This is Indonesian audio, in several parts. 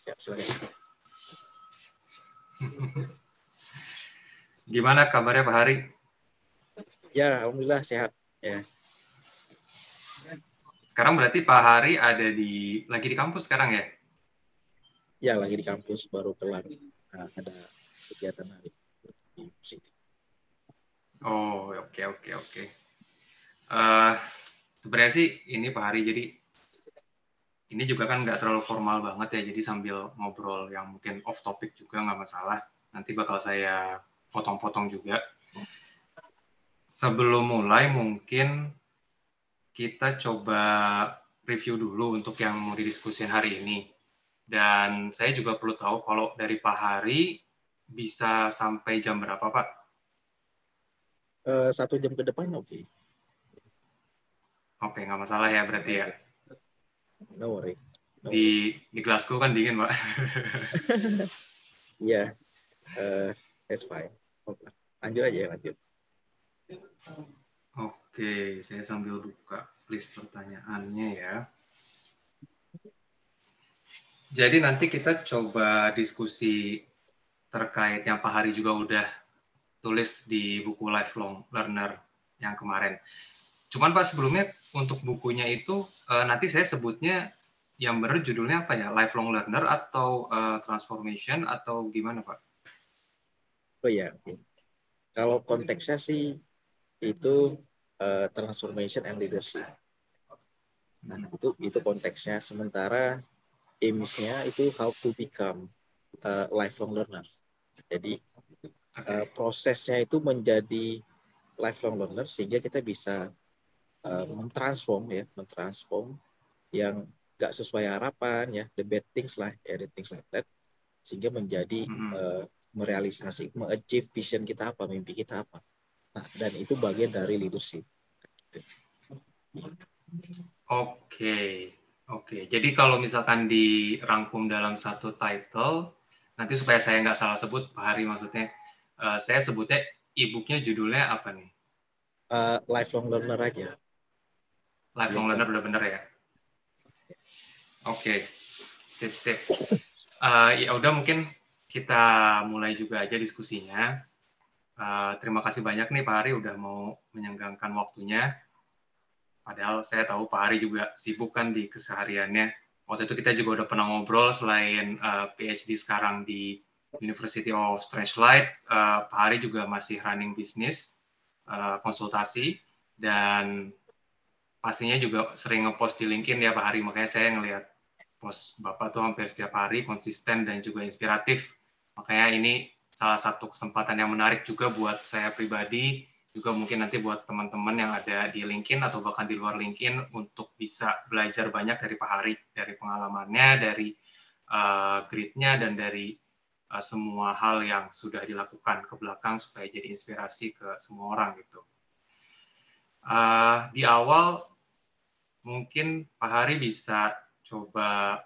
Siap, silakan. Gimana kabarnya Pak Hari? Ya, alhamdulillah sehat. Ya, Sekarang berarti Pak Hari lagi di kampus sekarang ya? ya lagi di kampus baru kelar. Ada kegiatan hari di City. Oh, oke oke oke. Eh, Sebenarnya sih ini Pak Hari, jadi ini juga kan nggak terlalu formal banget ya, jadi sambil ngobrol yang mungkin off topic juga nggak masalah. Nanti bakal saya potong-potong juga. Sebelum mulai mungkin kita coba review dulu untuk yang mau didiskusin hari ini. Dan saya juga perlu tahu kalau dari Pak Hari bisa sampai jam berapa Pak? 1 jam ke depan, oke. Oke, nggak masalah ya berarti ya. No worry. No worries. Di Glasgow kan dingin Pak. Ya, that's fine. Oke. Lanjut aja, lanjut. Oke, saya sambil buka list pertanyaannya ya. Jadi nanti kita coba diskusi terkait yang Pak Hari juga udah tulis di buku Lifelong Learner yang kemarin. Cuman Pak sebelumnya untuk bukunya itu nanti saya sebutnya yang benar judulnya apa ya? Lifelong Learner atau Transformation atau gimana Pak? Oh ya, oke. Kalau konteksnya sih itu transformation and leadership. Nah, itu konteksnya. Sementara aims-nya itu how to become a lifelong learner. Jadi Oke. prosesnya itu menjadi lifelong learner sehingga kita bisa mentransform yang nggak sesuai harapan ya, the bad things lah, the things like that, sehingga menjadi mengachieve vision kita apa, mimpi kita apa. Nah, dan itu bagian dari leadership. Oke, oke. Jadi kalau misalkan dirangkum dalam satu title, nanti supaya saya nggak salah sebut, Pak Hari maksudnya, saya sebutnya e-booknya judulnya apa nih? Lifelong learner aja. Lifelong Biar Learner udah bener ya? Oke, sip sip. Ya udah mungkin kita mulai juga aja diskusinya. Terima kasih banyak nih Pak Hari udah mau menyenggangkan waktunya. Padahal saya tahu Pak Hari juga sibuk kan di kesehariannya. Waktu itu kita juga udah pernah ngobrol selain PhD sekarang di University of Strathclyde, Pak Hari juga masih running bisnis, konsultasi, dan pastinya juga sering ngepost di LinkedIn ya Pak Hari. Makanya saya ngelihat post Bapak tuh hampir setiap hari, konsisten dan juga inspiratif. Makanya ini salah satu kesempatan yang menarik juga buat saya pribadi, juga mungkin nanti buat teman-teman yang ada di LinkedIn atau bahkan di luar LinkedIn untuk bisa belajar banyak dari Pak Hari, dari pengalamannya, dari grit-nya, dan dari semua hal yang sudah dilakukan ke belakang supaya jadi inspirasi ke semua orang gitu. Di awal mungkin Pak Hari bisa coba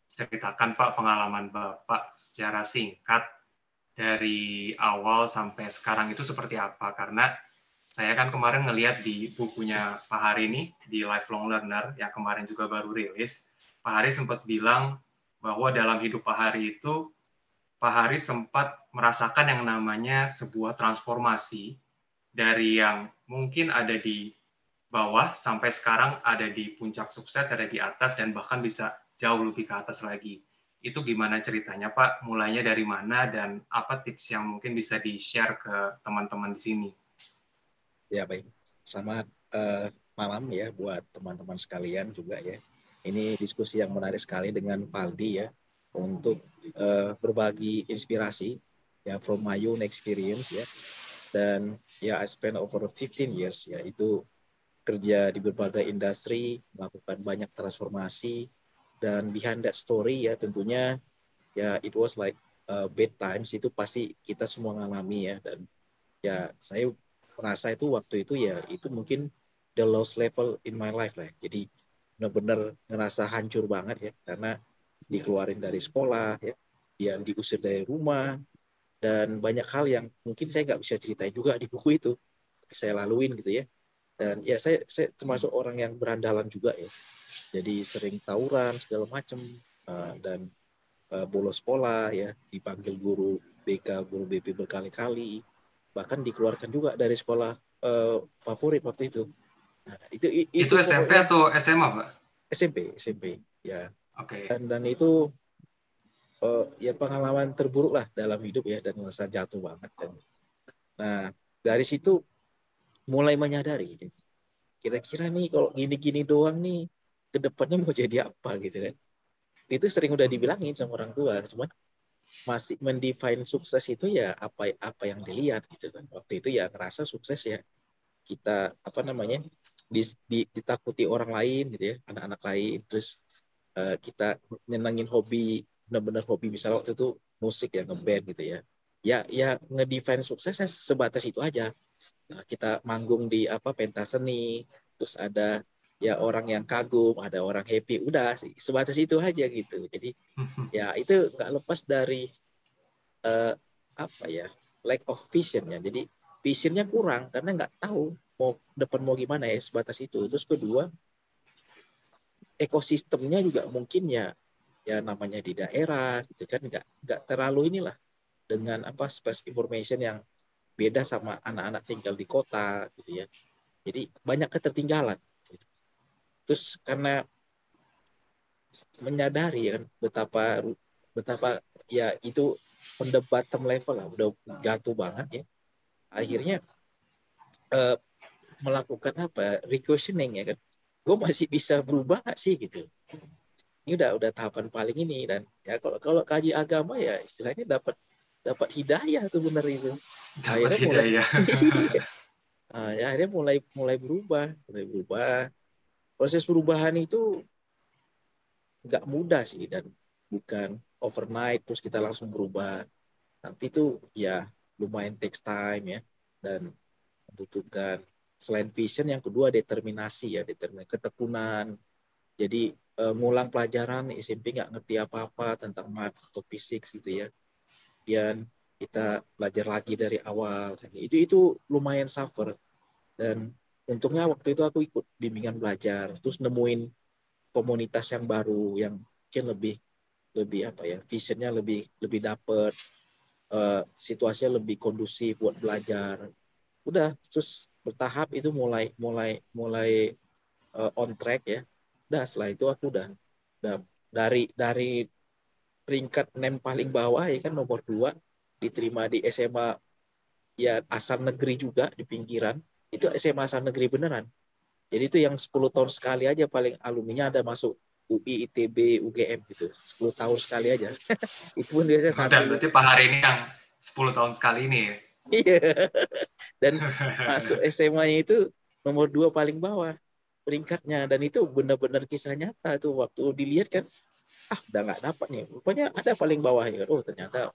ceritakan Pak pengalaman Bapak secara singkat dari awal sampai sekarang itu seperti apa, karena saya kan kemarin ngelihat di bukunya Pak Hari ini, di Lifelong Learner, yang kemarin juga baru rilis, Pak Hari sempat bilang bahwa dalam hidup Pak Hari itu, Pak Hari sempat merasakan yang namanya sebuah transformasi dari yang mungkin ada di bawah sampai sekarang ada di puncak sukses, ada di atas, dan bahkan bisa jauh lebih ke atas lagi. Itu gimana ceritanya Pak? Mulainya dari mana dan apa tips yang mungkin bisa di-share ke teman-teman di sini? Ya, baik. Selamat malam ya buat teman-teman sekalian juga ya. Ini diskusi yang menarik sekali dengan Valdi ya untuk berbagi inspirasi ya from my own experience ya. Dan ya I spend over 15 years ya itu kerja di berbagai industri, melakukan banyak transformasi dan behind that story ya tentunya ya it was like bad times itu pasti kita semua ngalami ya dan ya saya merasa itu waktu itu ya itu mungkin the lowest level in my life lah. Jadi benar-benar ngerasa hancur banget ya karena dikeluarin dari sekolah ya, yang diusir dari rumah dan banyak hal yang mungkin saya nggak bisa ceritain juga di buku itu. Tapi saya laluin gitu ya. Dan ya saya termasuk orang yang berandalan juga ya. Jadi sering tawuran segala macam dan bolos sekolah ya, dipanggil guru BK, guru BP berkali-kali, bahkan dikeluarkan juga dari sekolah favorit waktu itu. Nah, itu Itu SMP pokoknya atau SMA, Pak? SMP ya. Oke. Dan itu ya pengalaman terburuk lah dalam hidup ya, dan merasa jatuh banget. Dan nah dari situ mulai menyadari kira-kira nih kalau gini-gini doang nih ke depannya mau jadi apa gitu kan. Itu sering udah dibilangin sama orang tua, cuman masih mendefine sukses itu ya apa yang dilihat gitu kan. Waktu itu ya ngerasa sukses ya kita apa namanya ditakuti orang lain gitu ya, anak-anak lain, terus kita nyenengin hobi, benar-benar hobi, misalnya waktu itu musik ya, ngeband gitu ya. Ya ngedefine suksesnya sebatas itu aja. Nah, kita manggung di apa pentas seni, terus ada ya orang yang kagum, ada orang happy, udah sih sebatas itu aja gitu. Jadi ya itu nggak lepas dari uh, apa ya, lack of vision ya. Jadi visionnya kurang karena nggak tahu mau depan mau gimana ya, sebatas itu. Terus kedua, ekosistemnya juga mungkin ya namanya di daerah gitu kan, nggak terlalu inilah dengan apa space information yang beda sama anak-anak tinggal di kota gitu ya. Jadi banyak ketertinggalan. Terus karena menyadari ya kan betapa betapa ya itu on the bottom level lah, udah jatuh banget ya. Akhirnya eh, melakukan apa requestioning ya kan. Gue masih bisa berubah gak sih gitu. Ini udah tahapan paling ini, dan ya kalau kalau kaji agama ya istilahnya dapat dapat hidayah tuh bener itu. Dapat Akhirnya mulai hidayah. ya akhirnya mulai berubah. Proses perubahan itu nggak mudah sih, dan bukan overnight terus kita langsung berubah. Tapi itu ya lumayan takes time ya, dan membutuhkan selain vision yang kedua determinasi ya, ketekunan. Jadi ngulang pelajaran SMP nggak ngerti apa-apa tentang math atau fisik gitu ya. Dan kita belajar lagi dari awal. Itu lumayan suffer, dan untungnya waktu itu aku ikut bimbingan belajar, terus nemuin komunitas yang baru yang mungkin lebih lebih apa ya, visionnya lebih lebih dapet, situasinya lebih kondusif buat belajar. Udah terus bertahap itu mulai mulai mulai on track ya. Udah setelah itu aku udah dari peringkat NEM paling bawah ya kan, nomor 2 diterima di SMA ya asal negeri juga di pinggiran. Itu SMA asal negeri beneran. Jadi itu yang 10 tahun sekali aja paling alumninya ada masuk UI, ITB, UGM gitu. 10 tahun sekali aja. Itu pun biasanya Dan satu. berarti Pak Hari ini yang 10 tahun sekali ini ya? Iya. Dan masuk SMA-nya itu nomor 2 paling bawah peringkatnya. Dan itu benar-benar kisah nyata tuh. Waktu dilihat kan, udah nggak dapat nih. Rupanya ada paling bawah ya. Oh ternyata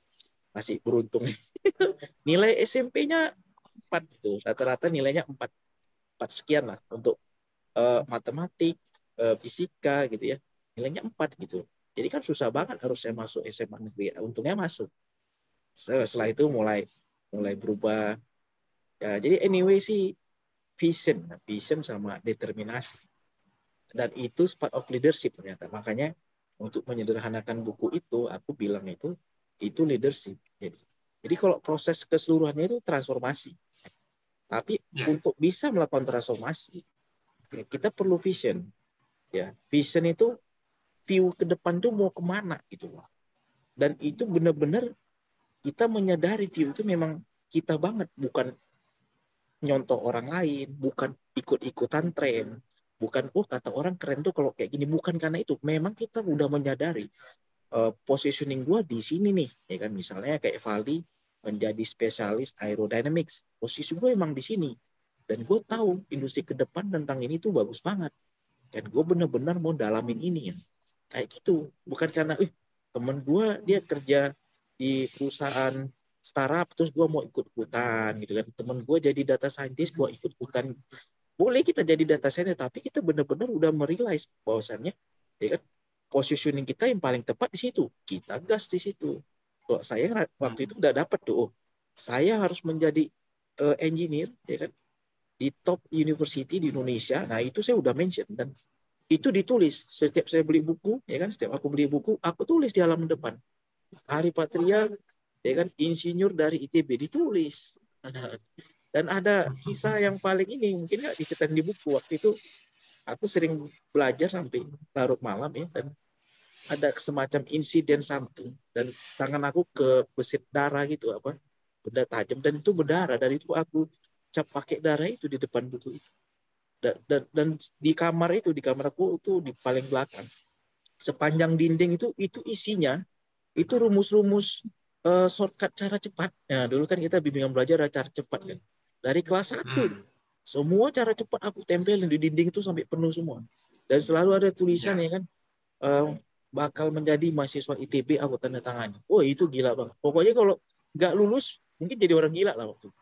masih beruntung. Nilai SMP-nya 4 gitu. Rata-rata nilainya 4 sekian lah untuk matematik, fisika gitu ya. Nilainya 4 gitu. Jadi kan susah banget harus saya masuk SMA negeri. Untungnya masuk. Setelah itu mulai mulai berubah. Ya, jadi anyway sih vision sama determinasi. Dan itu part of leadership ternyata. Makanya untuk menyederhanakan buku itu, aku bilang itu leadership. Jadi kalau proses keseluruhannya itu transformasi. Tapi Ya. untuk bisa melakukan transformasi, kita perlu vision. Ya, vision itu view ke depan tuh mau kemana gitu. Dan itu benar-benar kita menyadari view itu memang kita banget, bukan nyontoh orang lain, bukan ikut-ikutan tren, bukan kata orang keren tuh kalau kayak gini, bukan karena itu. Memang kita udah menyadari positioning gue di sini nih, ya kan, misalnya kayak Valdi menjadi spesialis aerodynamics, posisi gue emang di sini, dan gue tahu industri ke depan tentang ini tuh bagus banget, dan gue benar-benar mau dalamin ini ya, kayak gitu. Bukan karena temen gue dia kerja di perusahaan startup terus gue mau ikut-ikutan gitu kan, temen gue jadi data scientist gue ikut-ikutan. Boleh kita jadi data scientist, tapi kita benar-benar udah merealize bahwasannya ya kan, positioning kita yang paling tepat di situ, kita gas di situ. Kalau saya waktu itu udah dapet tuh, saya harus menjadi engineer ya kan di top university di Indonesia. Nah itu saya udah mention, dan itu ditulis setiap saya beli buku, ya kan, setiap aku beli buku, aku tulis di halaman depan. Ari Patria, ya kan, insinyur dari ITB, ditulis. Dan ada kisah yang paling ini mungkin nggak diceritain di buku. Waktu itu aku sering belajar sampai larut malam ya, dan ada semacam insiden something, dan tangan aku ke besit darah gitu, apa, benda tajam, dan itu berdarah. Dari itu aku cap pakai darah itu di depan buku itu. Dan di kamar itu, di kamar aku itu di paling belakang, sepanjang dinding itu isinya itu rumus-rumus shortcut cara cepat. Nah, dulu kan kita bimbingan belajar ada cara cepat kan. Dari kelas 1 semua cara cepat aku tempelin di dinding itu sampai penuh semua. Dan selalu ada tulisan ya kan, bakal menjadi mahasiswa ITB, aku tanda tangan. Oh, itu gila banget. Pokoknya kalau nggak lulus mungkin jadi orang gila lah waktu itu.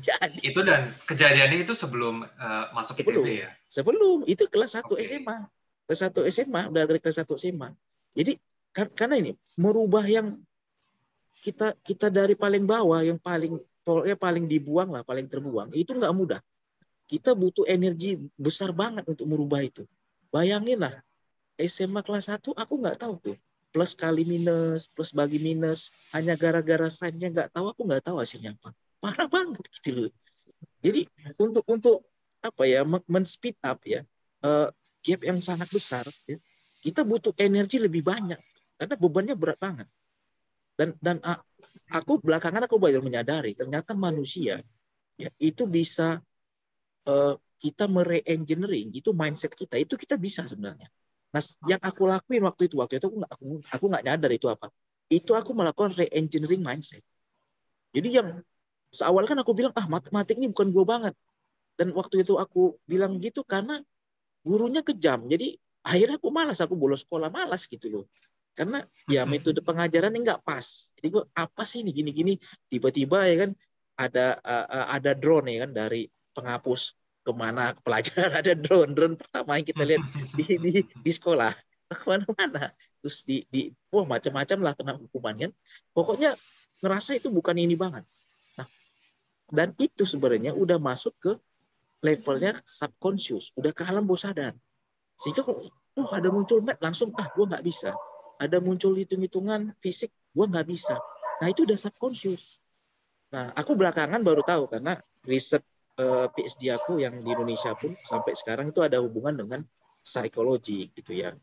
Jadi Itu dan kejadiannya itu sebelum masuk ITB ya? Sebelum itu kelas 1 Oke. SMA. Kelas 1 SMA, udah dari kelas 1 SMA. Jadi karena ini merubah yang kita dari paling bawah, yang paling dibuang lah, paling terbuang, itu nggak mudah. Kita butuh energi besar banget untuk merubah itu. Bayangin lah, SMA kelas 1 aku nggak tahu tuh. Plus kali minus, plus bagi minus, hanya gara-gara sign-nya nggak tahu, aku nggak tahu hasilnya apa. Parah banget gitu loh. Jadi untuk apa ya, men-speed up ya, gap yang sangat besar ya, kita butuh energi lebih banyak karena bebannya berat banget. Dan aku belakangan aku baru menyadari ternyata manusia ya itu bisa, kita mere-engineering itu mindset kita, itu kita bisa sebenarnya. Nah, yang aku lakuin waktu itu aku nggak nyadar itu apa. Itu aku melakukan re-engineering mindset. Jadi yang seawal kan aku bilang matematik ini bukan gue banget. Dan waktu itu aku bilang gitu karena gurunya kejam. Jadi akhirnya aku malas, aku bolos sekolah, malas gitu loh. Karena ya metode pengajaran ini nggak pas. Jadi gue apa sih ini gini-gini, tiba-tiba ya kan ada drone ya kan dari penghapus kemana ke pelajaran ada drone pertama yang kita lihat di sekolah kemana-mana. Terus wah macam-macam lah kena hukuman kan. Pokoknya ngerasa itu bukan ini banget. Nah, dan itu sebenarnya udah masuk ke levelnya subconscious, udah ke alam bawah sadar. Sehingga kalau ada muncul math langsung gue nggak bisa. Ada muncul hitung-hitungan fisik, gue nggak bisa. Nah itu udah subconscious. Nah aku belakangan baru tahu karena riset PhD aku yang di Indonesia pun sampai sekarang itu ada hubungan dengan psikologi gitu ya.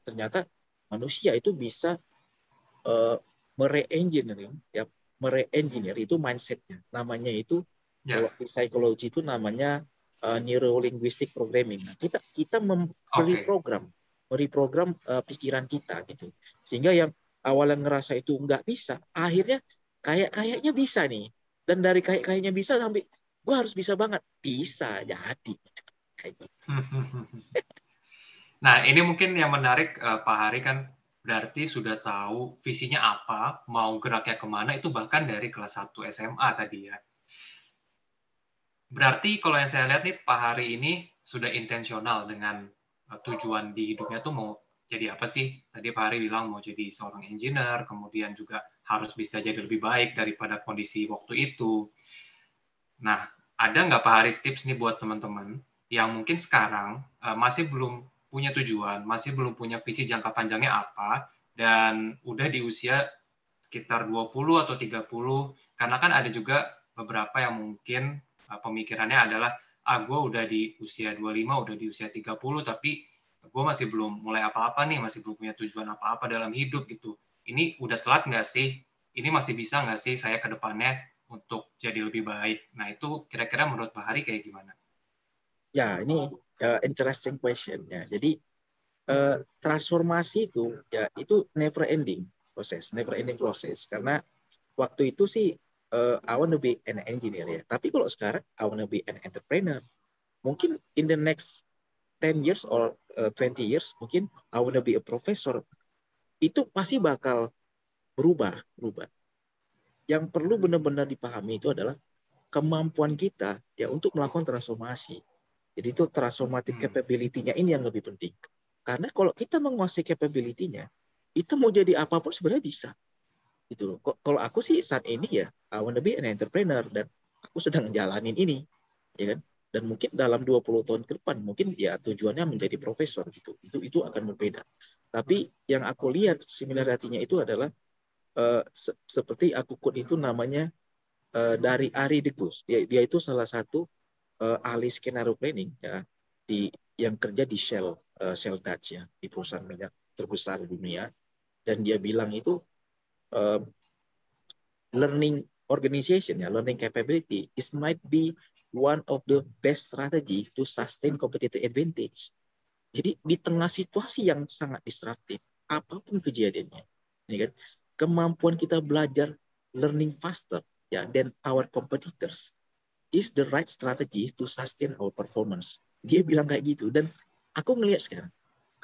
Ternyata manusia itu bisa mere-engineering ya, mere-engineer itu mindsetnya. Namanya itu kalau di psikologi itu namanya neuro-linguistic programming. Nah, kita mereprogram pikiran kita gitu. Sehingga yang awalnya ngerasa itu nggak bisa, akhirnya kayaknya bisa nih. Dan dari kayaknya bisa sampai gue harus bisa banget. Bisa jadi. Nah, ini mungkin yang menarik, Pak Hari kan berarti sudah tahu visinya apa, mau geraknya kemana, itu bahkan dari kelas 1 SMA tadi ya. Berarti kalau yang saya lihat nih, Pak Hari ini sudah intensional dengan tujuan di hidupnya tuh mau jadi apa sih? Tadi Pak Hari bilang mau jadi seorang engineer, kemudian juga harus bisa jadi lebih baik daripada kondisi waktu itu. Nah, ada nggak Pak Hari tips nih buat teman-teman yang mungkin sekarang masih belum punya tujuan, masih belum punya visi jangka panjangnya apa, dan udah di usia sekitar 20 atau 30, karena kan ada juga beberapa yang mungkin pemikirannya adalah, gue udah di usia 25, udah di usia 30, tapi gue masih belum mulai apa-apa nih, masih belum punya tujuan apa-apa dalam hidup gitu. Ini udah telat nggak sih? Ini masih bisa nggak sih saya ke depannya untuk jadi lebih baik? Nah, itu kira-kira menurut Pak Hari kayak gimana? Ya, ini interesting question ya. Jadi transformasi itu ya itu never ending proses karena waktu itu sih I want to be an engineer ya, tapi kalau sekarang I want to be an entrepreneur. Mungkin in the next 10 years or 20 years mungkin I want to be a professor. Itu pasti bakal berubah. Yang perlu benar-benar dipahami itu adalah kemampuan kita ya untuk melakukan transformasi. Jadi itu transformative capability-nya ini yang lebih penting. Karena kalau kita menguasai capability-nya, itu mau jadi apapun sebenarnya bisa. Gitu. Kalau aku sih saat ini ya, I wanna be an entrepreneur dan aku sedang jalanin ini, ya kan? dan mungkin dalam 20 tahun ke depan mungkin ya tujuannya menjadi profesor gitu. Itu akan berbeda. Tapi yang aku lihat similarity-nya itu adalah seperti aku quote itu namanya dari Arie de Geus. Dia itu salah satu ahli skenario planning ya yang kerja di Shell Dutch ya, di perusahaan minyak terbesar di dunia, dan dia bilang itu uh, learning organization ya, learning capability is might be one of the best strategy to sustain competitive advantage. Jadi di tengah situasi yang sangat disruptif, apapun kejadiannya, ya kan, kemampuan kita belajar learning faster ya than our competitors is the right strategy to sustain our performance. Dia bilang kayak gitu, dan aku ngelihat sekarang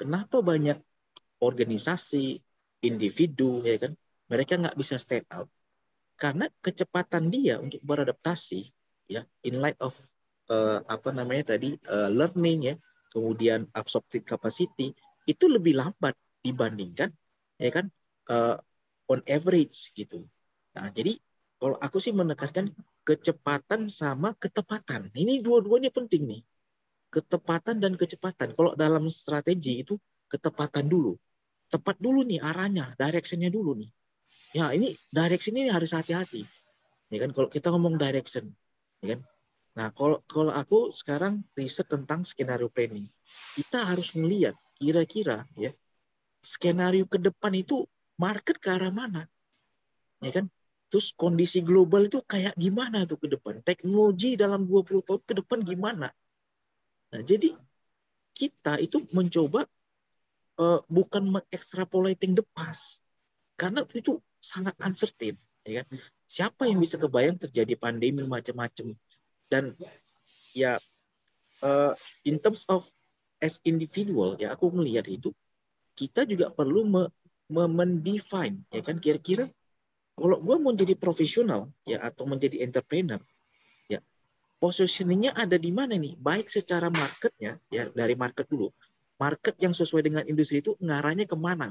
kenapa banyak organisasi, individu, ya kan, mereka nggak bisa stand out karena kecepatan dia untuk beradaptasi, ya, in light of apa namanya tadi learning ya, kemudian absorptive capacity itu lebih lambat dibandingkan, ya kan, uh, on average gitu. Nah, jadi kalau aku sih menekankan kecepatan sama ketepatan. Ini dua-duanya penting nih. Ketepatan dan kecepatan. Kalau dalam strategi itu ketepatan dulu. Tepat dulu nih arahnya, directionnya dulu nih. Ya, ini direction ini harus hati-hati. Ya kan, kalau kita ngomong direction, ya kan. Nah, kalau aku sekarang riset tentang skenario planning, kita harus melihat kira-kira ya skenario ke depan itu market ke arah mana, ya kan? Terus kondisi global itu kayak gimana tuh ke depan? Teknologi dalam 20 tahun ke depan gimana? Nah, jadi kita itu mencoba bukan mengextrapolating the past, karena itu sangat uncertain, ya kan? Siapa yang bisa kebayang terjadi pandemi macam-macam, dan ya in terms of as individual ya aku melihat itu kita juga perlu mendefine, ya kan, kira-kira kalau gue mau jadi profesional ya atau menjadi entrepreneur ya, positioningnya ada di mana nih, baik secara marketnya ya, dari market dulu, market yang sesuai dengan industri itu ngarahnya kemana.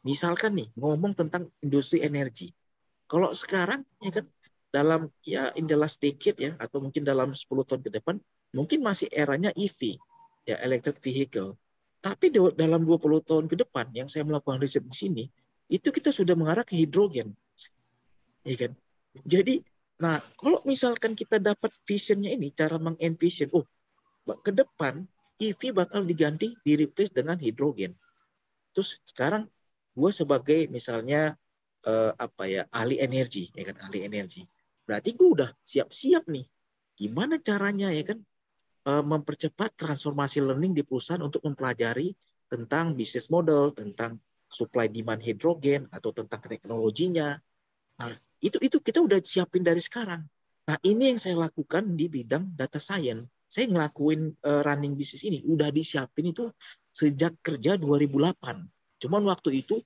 Misalkan nih ngomong tentang industri energi, kalau sekarang ya kan dalam ya in the last decade ya atau mungkin dalam 10 tahun ke depan mungkin masih eranya EV ya, electric vehicle. Tapi dalam 20 tahun ke depan yang saya melakukan riset di sini itu kita sudah mengarah ke hidrogen, ya kan? Jadi nah kalau misalkan kita dapat visionnya ini, cara mengenvision, oh ke depan EV bakal diganti di replace dengan hidrogen. Terus sekarang gue sebagai misalnya apa ya, ahli energi, ya kan, ahli energi. Berarti gue udah siap-siap nih. Gimana caranya ya kan mempercepat transformasi learning di perusahaan untuk mempelajari tentang bisnis model, tentang supply demand hidrogen atau tentang teknologinya. Nah, itu kita udah siapin dari sekarang. Nah, ini yang saya lakukan di bidang data science. Saya ngelakuin running bisnis ini udah disiapin itu sejak kerja 2008. Cuman waktu itu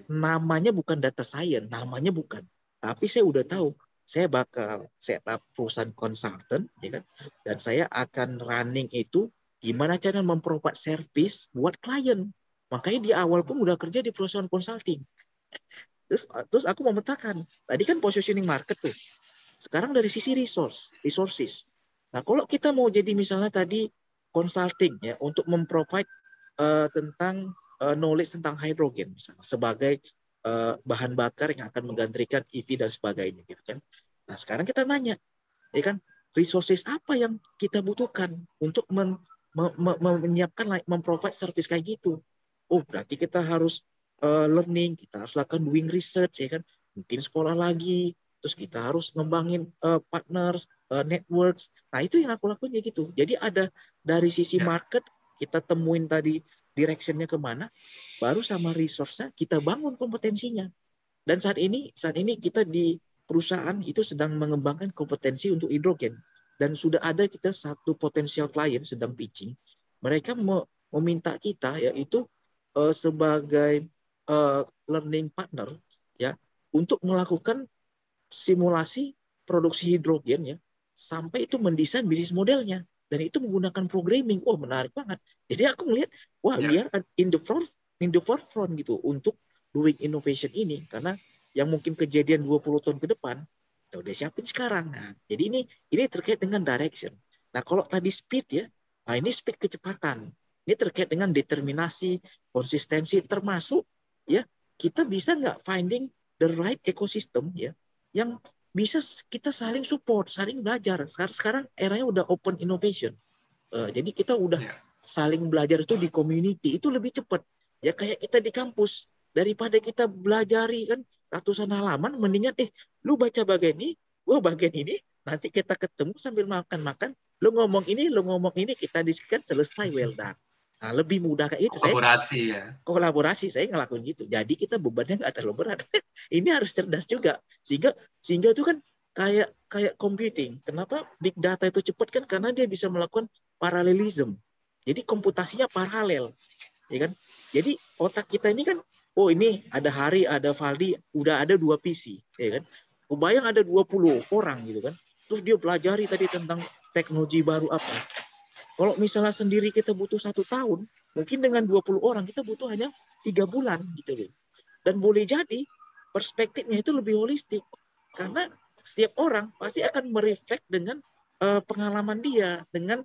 namanya bukan data science, namanya bukan. Tapi saya udah tahu, saya bakal setup perusahaan konsultan, ya kan? Dan saya akan running itu gimana cara memprovide service buat klien. Makanya di awal pun udah kerja di perusahaan consulting. Terus aku memetakan, tadi kan positioning market tuh. Sekarang dari sisi resources. Nah, kalau kita mau jadi misalnya tadi consulting ya untuk memprovide tentang knowledge tentang hidrogen misalnya sebagai bahan bakar yang akan menggantikan EV dan sebagainya gitu kan. Nah, sekarang kita nanya, ya kan, resources apa yang kita butuhkan untuk menyiapkan memprovide service kayak gitu. Oh, berarti kita harus learning, kita harus lakukan doing research, ya kan. Mungkin sekolah lagi, terus kita harus ngembangin partners, networks. Nah, itu yang aku lakuin ya gitu. Jadi ada dari sisi market, kita temuin tadi directionnya kemana, baru sama resource-nya kita bangun kompetensinya. Dan saat ini kita di perusahaan itu sedang mengembangkan kompetensi untuk hidrogen. Dan sudah ada kita satu potensial klien sedang pitching. Mereka meminta kita yaitu sebagai learning partner ya untuk melakukan simulasi produksi hidrogen ya sampai itu mendesain bisnis modelnya, dan itu menggunakan programming. Wah, menarik banget. Jadi aku melihat, wah, we are in the forefront gitu untuk doing innovation ini, karena yang mungkin kejadian 20 tahun ke depan kita udah siapin sekarang. Nah, jadi ini terkait dengan direction. Nah, kalau tadi speed ya, nah ini speed kecepatan. Ini terkait dengan determinasi, konsistensi, termasuk ya kita bisa nggak finding the right ecosystem ya yang bisa kita saling support, saling belajar. Sekarang eranya udah open innovation. Jadi kita udah Ya. saling belajar itu di community itu lebih cepat. Ya kayak kita di kampus daripada kita belajari kan ratusan halaman, mendingan lu baca bagian ini, gua bagian ini, nanti kita ketemu sambil makan-makan, lu ngomong ini, kita diskusikan selesai, well done. Nah, lebih mudah kayak itu. Saya Kolaborasi ya. kolaborasi, saya ngelakuin gitu. Jadi kita bebannya nggak terlalu berat. Ini harus cerdas juga. Sehingga itu kan kayak kayak computing. Kenapa big data itu cepat kan? Karena dia bisa melakukan paralelism. Jadi komputasinya paralel, ya kan? Jadi otak kita ini kan, oh ini ada Hari, ada Valdi, udah ada 2 PC, ya kan? Kebayang ada 20 orang gitu kan. Terus dia pelajari tadi tentang teknologi baru apa. Kalau misalnya sendiri kita butuh 1 tahun, mungkin dengan 20 orang kita butuh hanya 3 bulan gitu loh. Dan boleh jadi perspektifnya itu lebih holistik. Karena setiap orang pasti akan mereflek dengan pengalaman dia, dengan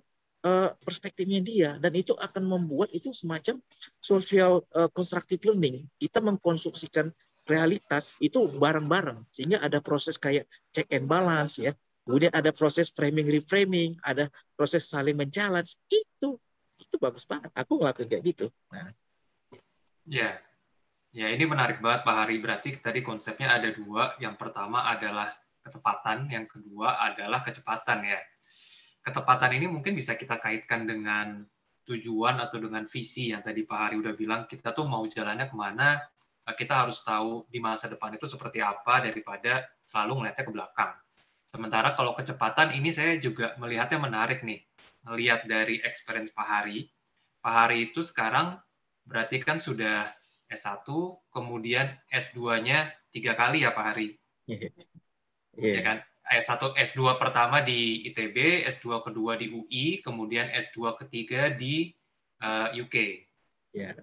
perspektifnya dia. Dan itu akan membuat itu semacam social constructive learning. Kita mengkonstruksikan realitas itu bareng-bareng. Sehingga ada proses kayak check and balance ya. Kemudian ada proses framing reframing, ada proses saling men-challenge. Itu bagus banget. Aku ngelakuin kayak gitu. Nah, Ya. Ya, ini menarik banget Pak Hari. Berarti tadi konsepnya ada dua. Yang pertama adalah ketepatan, yang kedua adalah kecepatan ya. Ketepatan ini mungkin bisa kita kaitkan dengan tujuan atau dengan visi yang tadi Pak Hari udah bilang, kita tuh mau jalannya kemana, kita harus tahu di masa depan itu seperti apa daripada selalu ngeliatnya ke belakang. Sementara kalau kecepatan ini saya juga melihatnya menarik nih. Melihat dari experience Pak Hari. Pak Hari itu sekarang berarti kan sudah S1, kemudian S2-nya 3 kali ya Pak Hari. Ya yeah. kan? S1, S2 pertama di ITB, S2 kedua di UI, kemudian S2 ketiga di UK. Yeah.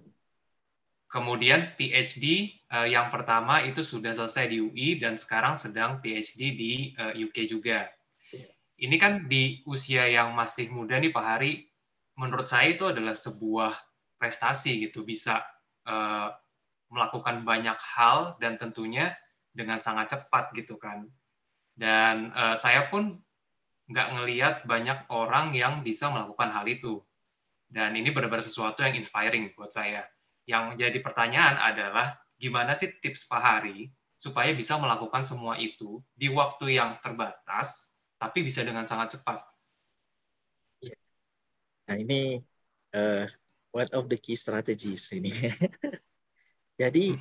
Kemudian PhD yang pertama itu sudah selesai di UI dan sekarang sedang PhD di UK juga. Ini kan di usia yang masih muda nih Pak Hari, menurut saya itu adalah sebuah prestasi gitu, bisa melakukan banyak hal dan tentunya dengan sangat cepat gitu kan. Dan saya pun nggak ngelihat banyak orang yang bisa melakukan hal itu. Dan ini benar-benar sesuatu yang inspiring buat saya. Yang jadi pertanyaan adalah, gimana sih tips Pak Hari supaya bisa melakukan semua itu di waktu yang terbatas, tapi bisa dengan sangat cepat? Nah, ini uh, one of the key strategies ini. Jadi,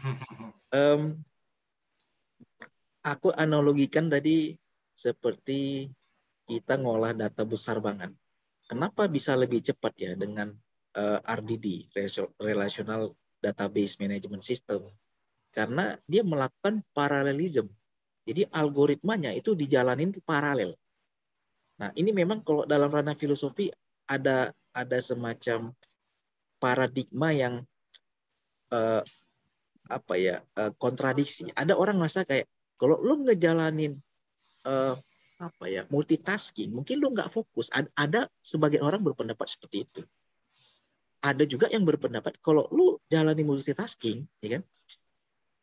aku analogikan tadi seperti kita ngolah data besar banget. Kenapa bisa lebih cepat ya dengan RDD, Relational Database Management System? Karena dia melakukan paralelism. Jadi algoritmanya itu dijalanin paralel. Nah, ini memang kalau dalam ranah filosofi ada semacam paradigma yang kontradiksi. Ada orang merasa kayak kalau lu ngejalanin multitasking, mungkin lu nggak fokus. Ada sebagian orang berpendapat seperti itu. Ada juga yang berpendapat kalau lu jalani multitasking, ya kan,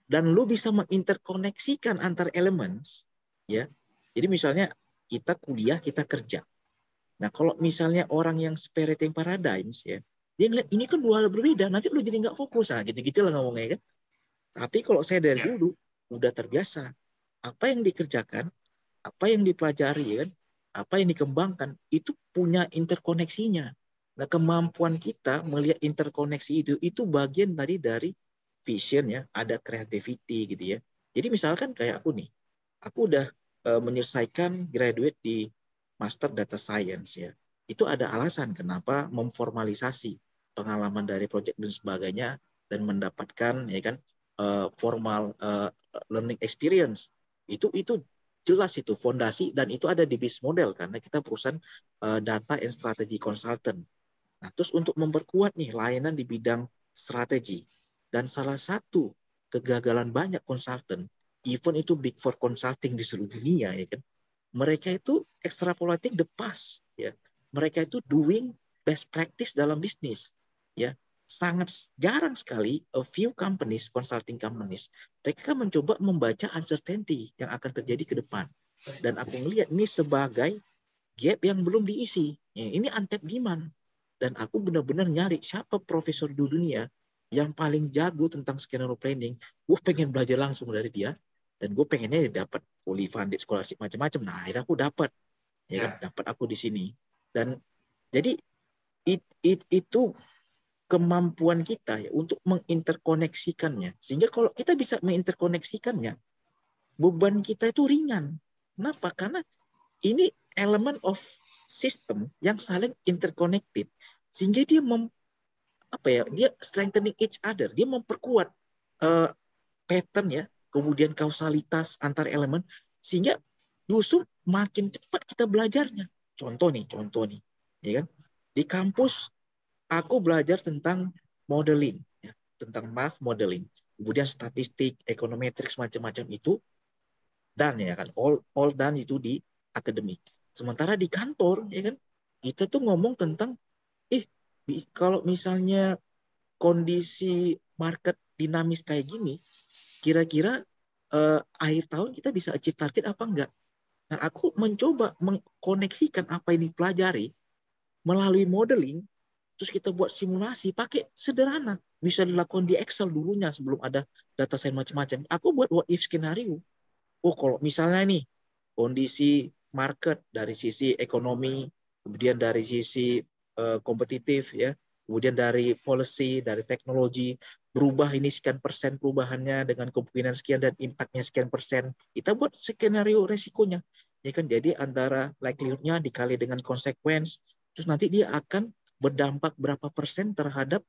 dan lu bisa menginterkoneksikan antar elements, ya. Jadi misalnya kita kuliah, kita kerja. Nah, kalau misalnya orang yang separating paradigms, ya, dia ngeliat ini kan dua hal berbeda, nanti lu jadi nggak fokus, gitu-gitu lah ngomongnya kan. Tapi kalau saya dari Ya. dulu udah terbiasa, apa yang dikerjakan, apa yang dipelajari, ya kan, apa yang dikembangkan, itu punya interkoneksinya. Nah, kemampuan kita melihat interkoneksi itu bagian dari vision ya, ada creativity gitu ya. Jadi misalkan kayak aku udah menyelesaikan graduate di Master Data Science ya. Itu ada alasan kenapa memformalisasi pengalaman dari project dan sebagainya dan mendapatkan ya kan formal learning experience. Itu jelas itu fondasi dan itu ada di business model karena kita perusahaan data and strategy consultant. Nah, terus untuk memperkuat nih layanan di bidang strategi dan salah satu kegagalan banyak konsultan, even itu big four consulting di seluruh dunia ya kan, mereka itu extrapolating the past ya. mereka itu doing best practice dalam bisnis. Ya, sangat jarang sekali a few companies, consulting companies, mereka mencoba membaca uncertainty yang akan terjadi ke depan. Dan aku melihat ini sebagai gap yang belum diisi. Ya, ini untapped demand. Dan aku benar-benar nyari siapa profesor di dunia yang paling jago tentang skenario planning. Gue pengen belajar langsung dari dia. Dan gue pengennya dapat fully funded scholarship macam-macam. Nah, akhirnya aku dapat. Ya kan, dapat aku di sini. Dan jadi itu kemampuan kita ya untuk menginterkoneksikannya. Sehingga kalau kita bisa menginterkoneksikannya, beban kita itu ringan. Kenapa? Karena ini elemen of system yang saling interconnected. Sehingga dia dia strengthening each other. Dia memperkuat pattern ya, kemudian kausalitas antar elemen, sehingga justru makin cepat kita belajarnya. Contoh nih, ya kan? Di kampus aku belajar tentang modeling, ya, tentang math modeling, kemudian statistik, econometrics macam-macam itu, dan ya kan, all done itu di akademik. Sementara di kantor, ya kan, kita tuh ngomong tentang, kalau misalnya kondisi market dinamis kayak gini, kira-kira akhir tahun kita bisa achieve target apa enggak? Nah, aku mencoba mengkoneksikan apa yang dipelajari melalui modeling, terus kita buat simulasi pakai sederhana. Bisa dilakukan di Excel dulunya sebelum ada data science macam-macam. Aku buat what if skenario. Oh, kalau misalnya nih kondisi market dari sisi ekonomi, kemudian dari sisi kompetitif ya, kemudian dari policy, dari teknologi, berubah ini sekian persen perubahannya dengan kemungkinan sekian dan impactnya sekian persen. Kita buat skenario resikonya. Ya kan, jadi antara likelihood-nya dikali dengan consequence, terus nanti dia akan berdampak berapa persen terhadap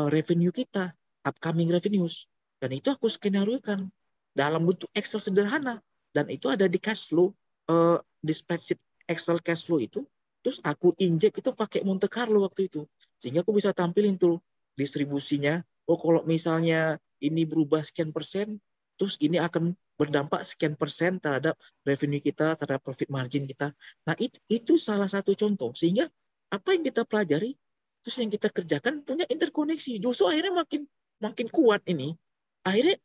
revenue kita, upcoming revenues. Dan itu aku skenario-kan dalam bentuk Excel sederhana. Dan itu ada di cash flow, di spreadsheet Excel cash flow itu. Terus aku injek itu pakai Monte Carlo waktu itu. Sehingga aku bisa tampilin tuh distribusinya. Oh, kalau misalnya ini berubah sekian persen, terus ini akan berdampak sekian persen terhadap revenue kita, terhadap profit margin kita. Nah, itu salah satu contoh. Sehingga apa yang kita pelajari, terus yang kita kerjakan punya interkoneksi. Justru akhirnya makin kuat ini. Akhirnya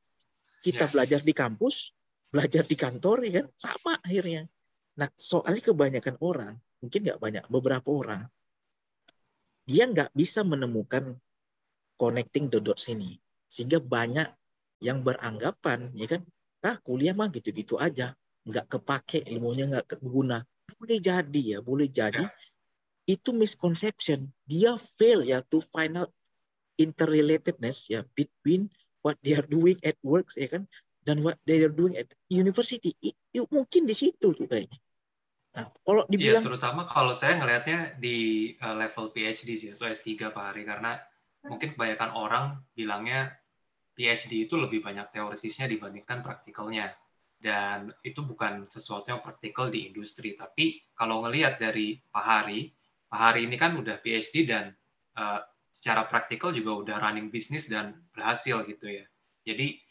kita belajar di kampus, belajar di kantor, ya kan, sama akhirnya. Nah, soalnya kebanyakan orang, mungkin nggak banyak, beberapa orang, dia nggak bisa menemukan connecting the dots ini. Sehingga banyak yang beranggapan, ya kan, kuliah mah gitu-gitu aja, nggak kepake, ilmunya nggak keguna. Boleh jadi itu misconception. Dia fail ya to find out interrelatedness ya between what they are doing at work, ya kan, dan what they are doing at university. Mungkin di situ tuh kayaknya. Nah, kalau dibilang terutama kalau saya ngelihatnya di level PhD sih atau S3 Pak Hari, karena mungkin kebanyakan orang bilangnya PhD itu lebih banyak teoritisnya dibandingkan praktikalnya. Dan itu bukan sesuatu yang praktikal di industri. Tapi kalau ngelihat dari Pak Hari ini kan udah PhD dan secara praktikal juga udah running bisnis dan berhasil gitu ya. Jadi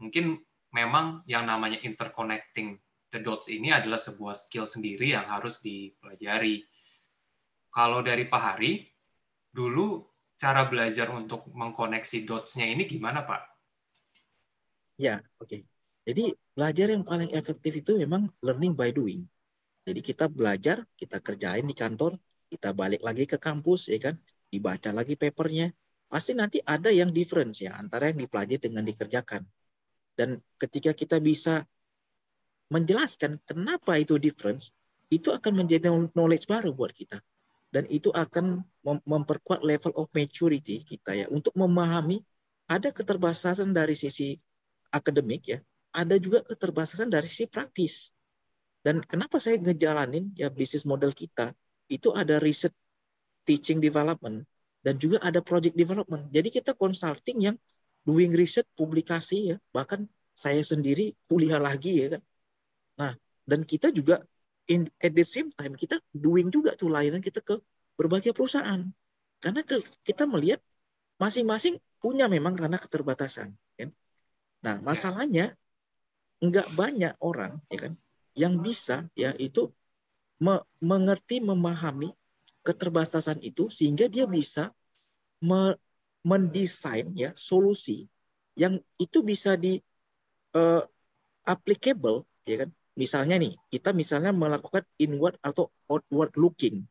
mungkin memang yang namanya interconnecting the dots ini adalah sebuah skill sendiri yang harus dipelajari. Kalau dari Pak Hari, dulu cara belajar untuk mengkoneksi dots-nya ini gimana, Pak? ya, oke. Jadi belajar yang paling efektif itu memang learning by doing. Jadi kita belajar, kita kerjain di kantor, kita balik lagi ke kampus, ya kan, dibaca lagi papernya. Pasti nanti ada yang difference ya antara yang dipelajari dengan dikerjakan. Dan ketika kita bisa menjelaskan kenapa itu difference, itu akan menjadi knowledge baru buat kita. Dan itu akan memperkuat level of maturity kita ya untuk memahami ada keterbatasan dari sisi akademik ya, ada juga keterbatasan dari sisi praktis. Dan kenapa saya ngejalanin ya bisnis model kita itu ada riset, teaching development, dan juga ada project development. Jadi kita consulting yang doing riset, publikasi ya, bahkan saya sendiri kuliah lagi ya kan. Nah, dan kita juga at the same time kita doing juga tuh layanan kita ke berbagai perusahaan. Karena kita melihat masing-masing punya memang ranah keterbatasan. Kan? Nah, masalahnya nggak banyak orang ya kan yang bisa ya itu mengerti, memahami keterbatasan itu sehingga dia bisa mendesain ya solusi yang itu bisa di applicable, ya kan? Misalnya nih, kita misalnya melakukan inward atau outward looking.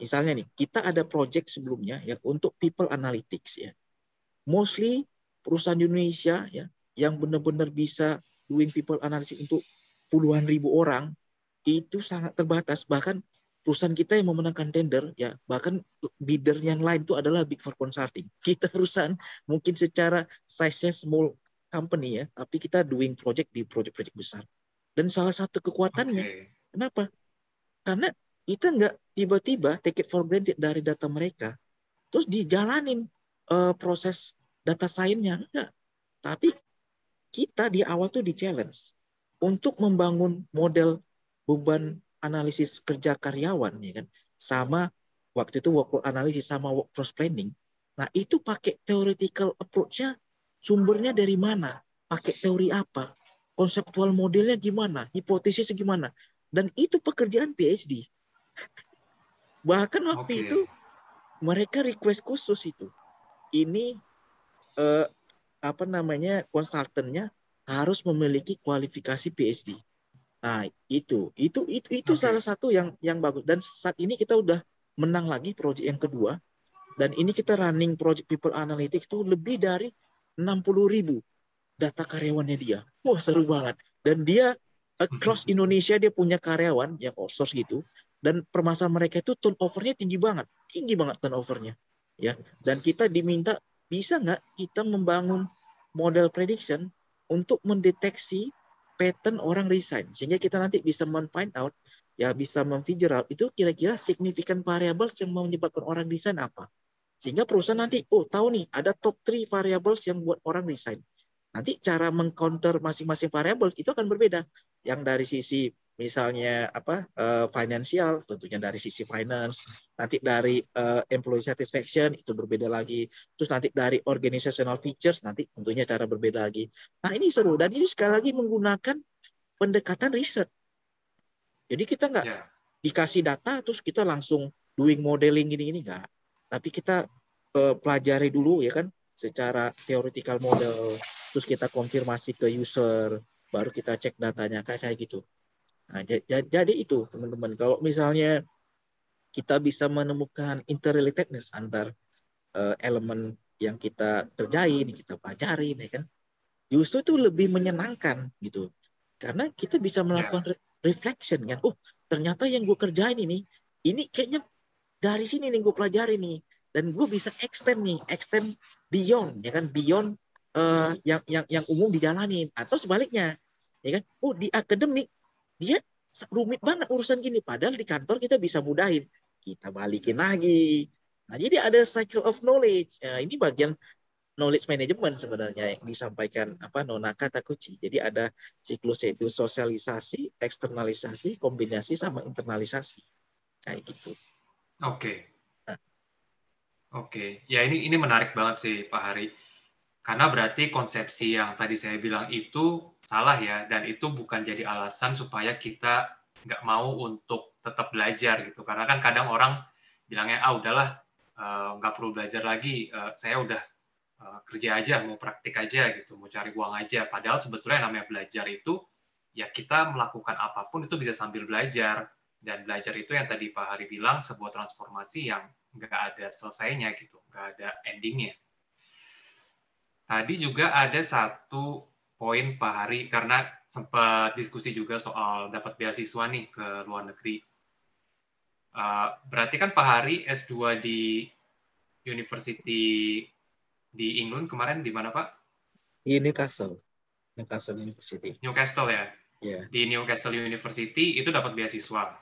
Misalnya nih, kita ada project sebelumnya ya untuk people analytics ya. Mostly perusahaan di Indonesia ya yang benar-benar bisa doing people analytics untuk puluhan ribu orang itu sangat terbatas. Bahkan perusahaan kita yang memenangkan tender ya, bahkan bidder yang lain itu adalah Big Four Consulting. Kita perusahaan mungkin secara size-nya small company ya, tapi kita doing project di project-project besar. Dan salah satu kekuatannya, kenapa? Karena kita nggak tiba-tiba take it for granted dari data mereka, terus dijalanin proses data science-nya. Enggak. Tapi kita di awal tuh di-challenge untuk membangun model beban analisis kerja karyawan, ya kan? Sama waktu itu workflow analisis sama workforce planning. Nah, itu pakai theoretical approach-nya, sumbernya dari mana? Pakai teori apa? Konseptual modelnya gimana? Hipotesis gimana? Dan itu pekerjaan PhD. Bahkan waktu itu mereka request khusus itu. Ini konsultannya harus memiliki kualifikasi PhD. Nah, itu salah satu yang bagus. Dan saat ini kita udah menang lagi project yang kedua. Dan ini kita running project people analytics itu lebih dari 60.000 data karyawannya dia. Wah, seru banget. Dan dia across Indonesia dia punya karyawan yang outsource gitu. Dan permasalahan mereka itu turnover-nya tinggi banget turnover-nya. Ya, dan kita diminta bisa nggak kita membangun model prediction untuk mendeteksi pattern orang resign sehingga kita nanti bisa find out ya bisa memfigure out itu kira-kira significant variables yang menyebabkan orang resign apa. Sehingga perusahaan nanti tahu nih ada top 3 variables yang buat orang resign. Nanti cara mengcounter masing-masing variabel itu akan berbeda. Yang dari sisi misalnya finansial, tentunya dari sisi finance, nanti dari employee satisfaction itu berbeda lagi, terus nanti dari organizational features nanti tentunya cara berbeda lagi. Nah ini seru dan ini sekali lagi menggunakan pendekatan riset. Jadi kita nggak dikasih data terus kita langsung doing modeling ini nggak, tapi kita pelajari dulu ya kan secara theoretical model, terus kita konfirmasi ke user, baru kita cek datanya kayak gitu. Nah, jadi itu teman-teman, kalau misalnya kita bisa menemukan interrelatedness antar elemen yang kita kerjain, kita pelajarin, ya kan, justru itu lebih menyenangkan gitu, karena kita bisa melakukan reflection kan, ternyata yang gue kerjain ini kayaknya dari sini nih gue pelajari nih, dan gue bisa extend beyond ya kan, beyond yang umum dijalanin, atau sebaliknya ya kan, di akademik dia rumit banget urusan gini, padahal di kantor kita bisa mudahin, kita balikin lagi. Nah, jadi ada cycle of knowledge. Ini bagian knowledge management sebenarnya yang disampaikan Nona Katakuchi. Jadi ada siklusnya itu sosialisasi, eksternalisasi, kombinasi sama internalisasi. Kayak gitu. Oke. Oke. Ya ini menarik banget sih Pak Hari. Karena berarti konsepsi yang tadi saya bilang itu salah ya, dan itu bukan jadi alasan supaya kita nggak mau untuk tetap belajar gitu. Karena kan kadang orang bilangnya, udahlah, nggak perlu belajar lagi, saya udah kerja aja, mau praktik aja gitu, mau cari uang aja. Padahal sebetulnya namanya belajar itu, ya kita melakukan apapun itu bisa sambil belajar. Dan belajar itu yang tadi Pak Hari bilang, sebuah transformasi yang nggak ada selesainya gitu, nggak ada endingnya. Tadi juga ada satu poin Pak Hari, karena sempat diskusi juga soal dapat beasiswa nih ke luar negeri. Berarti kan Pak Hari S2 di University di England kemarin di mana Pak? Di Newcastle University. Newcastle ya? Yeah. Di Newcastle University itu dapat beasiswa.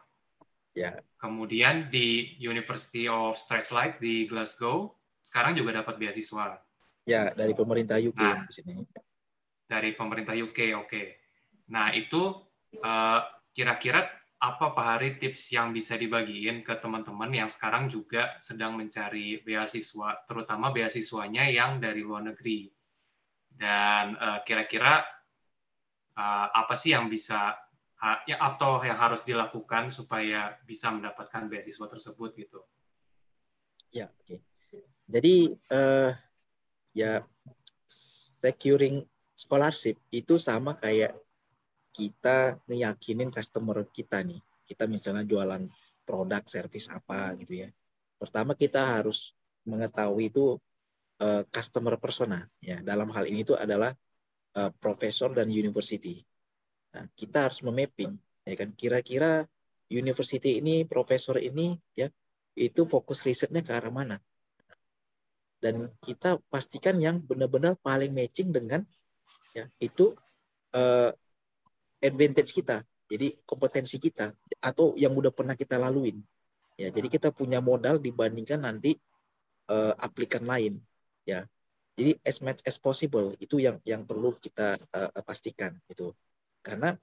Yeah. Kemudian di University of Strathclyde di Glasgow, sekarang juga dapat beasiswa. Ya, dari pemerintah UK nah, di sini. Dari pemerintah UK, oke. Nah, itu kira-kira apa Pak Hari tips yang bisa dibagiin ke teman-teman yang sekarang juga sedang mencari beasiswa, terutama beasiswanya yang dari luar negeri. Dan kira-kira apa sih yang bisa ya atau yang harus dilakukan supaya bisa mendapatkan beasiswa tersebut gitu. Ya, oke. Jadi ya securing scholarship itu sama kayak kita ngeyakinin customer kita nih. Kita misalnya jualan produk, service apa gitu ya. Pertama kita harus mengetahui itu customer persona. Ya, dalam hal ini itu adalah profesor dan university. Nah, kita harus memapping, ya kan? Kira-kira university ini, profesor ini, ya, itu fokus risetnya ke arah mana? Dan kita pastikan yang benar-benar paling matching dengan, ya, itu uh, advantage kita. Jadi kompetensi kita atau yang udah pernah kita laluin. Ya, jadi kita punya modal dibandingkan nanti aplikan lain. Ya, jadi as much as possible itu yang perlu kita pastikan itu. Karena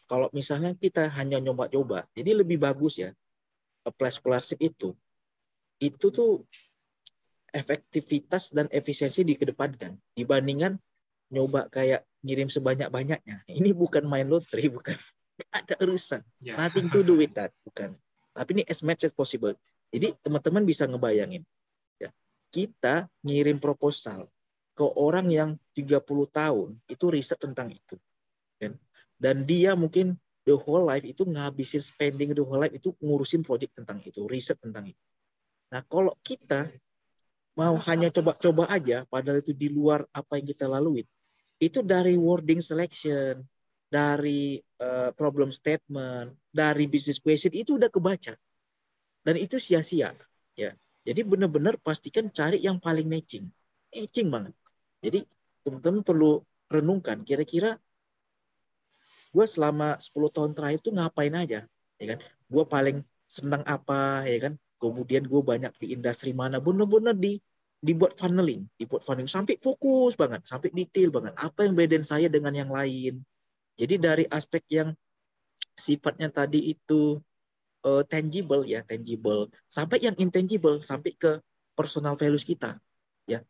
kalau misalnya kita hanya nyoba-nyoba, jadi lebih bagus ya apply scholarship itu tuh efektivitas dan efisiensi dikedepankan dibandingkan nyoba kayak ngirim sebanyak-banyaknya. Ini bukan main lotre, bukan ada urusan. Yeah. Nothing to do with that, bukan. Tapi ini as much as possible. Jadi teman-teman bisa ngebayangin, ya, kita ngirim proposal ke orang yang 30 tahun itu riset tentang itu, kan? Dan dia mungkin the whole life itu ngabisin spending the whole life itu ngurusin project tentang itu, riset tentang itu. Nah, kalau kita mau hanya coba-coba aja, padahal itu di luar apa yang kita lalui, itu dari wording selection, dari problem statement, dari business question itu udah kebaca, dan itu sia-sia, ya. Jadi benar-benar pastikan cari yang paling matching banget. Jadi teman-teman perlu renungkan, kira-kira gue selama 10 tahun terakhir tuh ngapain aja, ya kan? Gue paling senang apa, ya kan? Kemudian gue banyak di industri mana, bener-bener dibuat funneling sampai fokus banget, sampai detail banget. Apa yang bedain saya dengan yang lain? Jadi dari aspek yang sifatnya tadi itu tangible, sampai yang intangible, sampai ke personal values kita, ya.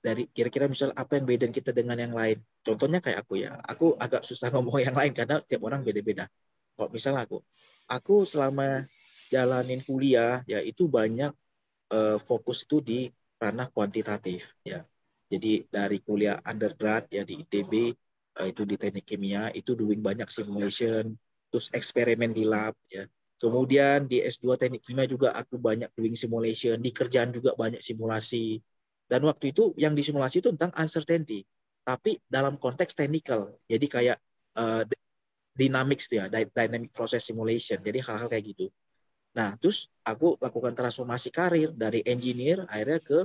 Dari kira-kira misal apa yang beda kita dengan yang lain. Contohnya kayak aku agak susah ngomong yang lain karena tiap orang beda-beda. Kalau misalnya aku selama jalanin kuliah ya itu banyak fokus itu di ranah kuantitatif, ya. Jadi dari kuliah undergrad ya di ITB itu di teknik kimia itu doing banyak simulation, terus eksperimen di lab, ya. Kemudian di S2 teknik kimia juga aku banyak doing simulation, di kerjaan juga banyak simulasi. Dan waktu itu yang disimulasi itu tentang uncertainty, tapi dalam konteks technical. Jadi kayak uh, dynamics ya, dynamic process simulation. Jadi hal-hal kayak gitu. Nah, terus aku lakukan transformasi karir dari engineer akhirnya ke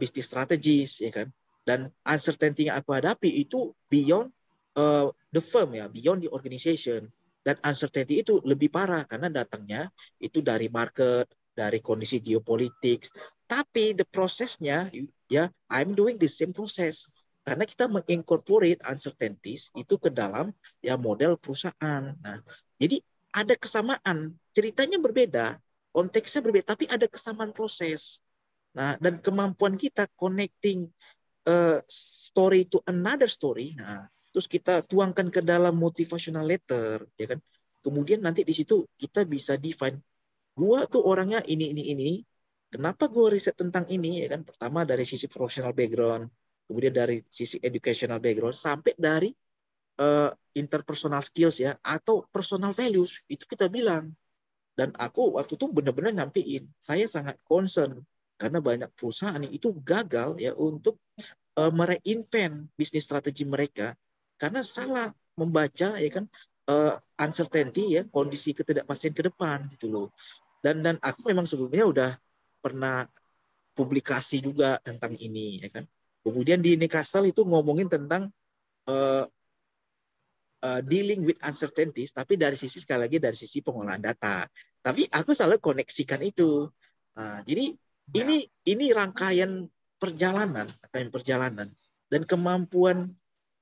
business strategist, ya kan. Dan uncertainty yang aku hadapi itu beyond the firm, ya, beyond the organization. Dan uncertainty itu lebih parah karena datangnya itu dari market, dari kondisi geopolitik. Tapi the prosesnya, ya, I'm doing the same process. Karena kita mengincorporate uncertainties itu ke dalam ya model perusahaan. Nah, jadi ada kesamaan, ceritanya berbeda, konteksnya berbeda, tapi ada kesamaan proses. Nah, dan kemampuan kita connecting story to another story, nah, terus kita tuangkan ke dalam motivational letter, ya kan? Kemudian nanti di situ kita bisa define, gua tuh orangnya ini. Kenapa gua riset tentang ini, ya kan? Pertama dari sisi professional background, kemudian dari sisi educational background, sampai dari interpersonal skills, ya, atau personal values, itu kita bilang. Dan aku waktu itu benar-benar nyampein, saya sangat concern karena banyak perusahaan itu gagal ya untuk mereinvent bisnis strategi mereka karena salah membaca, ya kan, uncertainty, ya, kondisi ketidakpastian ke depan gitu loh. Dan aku memang sebelumnya udah pernah publikasi juga tentang ini, ya kan. Kemudian di Newcastle itu ngomongin tentang uh, dealing with uncertainties, tapi dari sisi, sekali lagi, dari sisi pengolahan data. Tapi aku selalu koneksikan itu. Nah, jadi ini rangkaian perjalanan dan kemampuan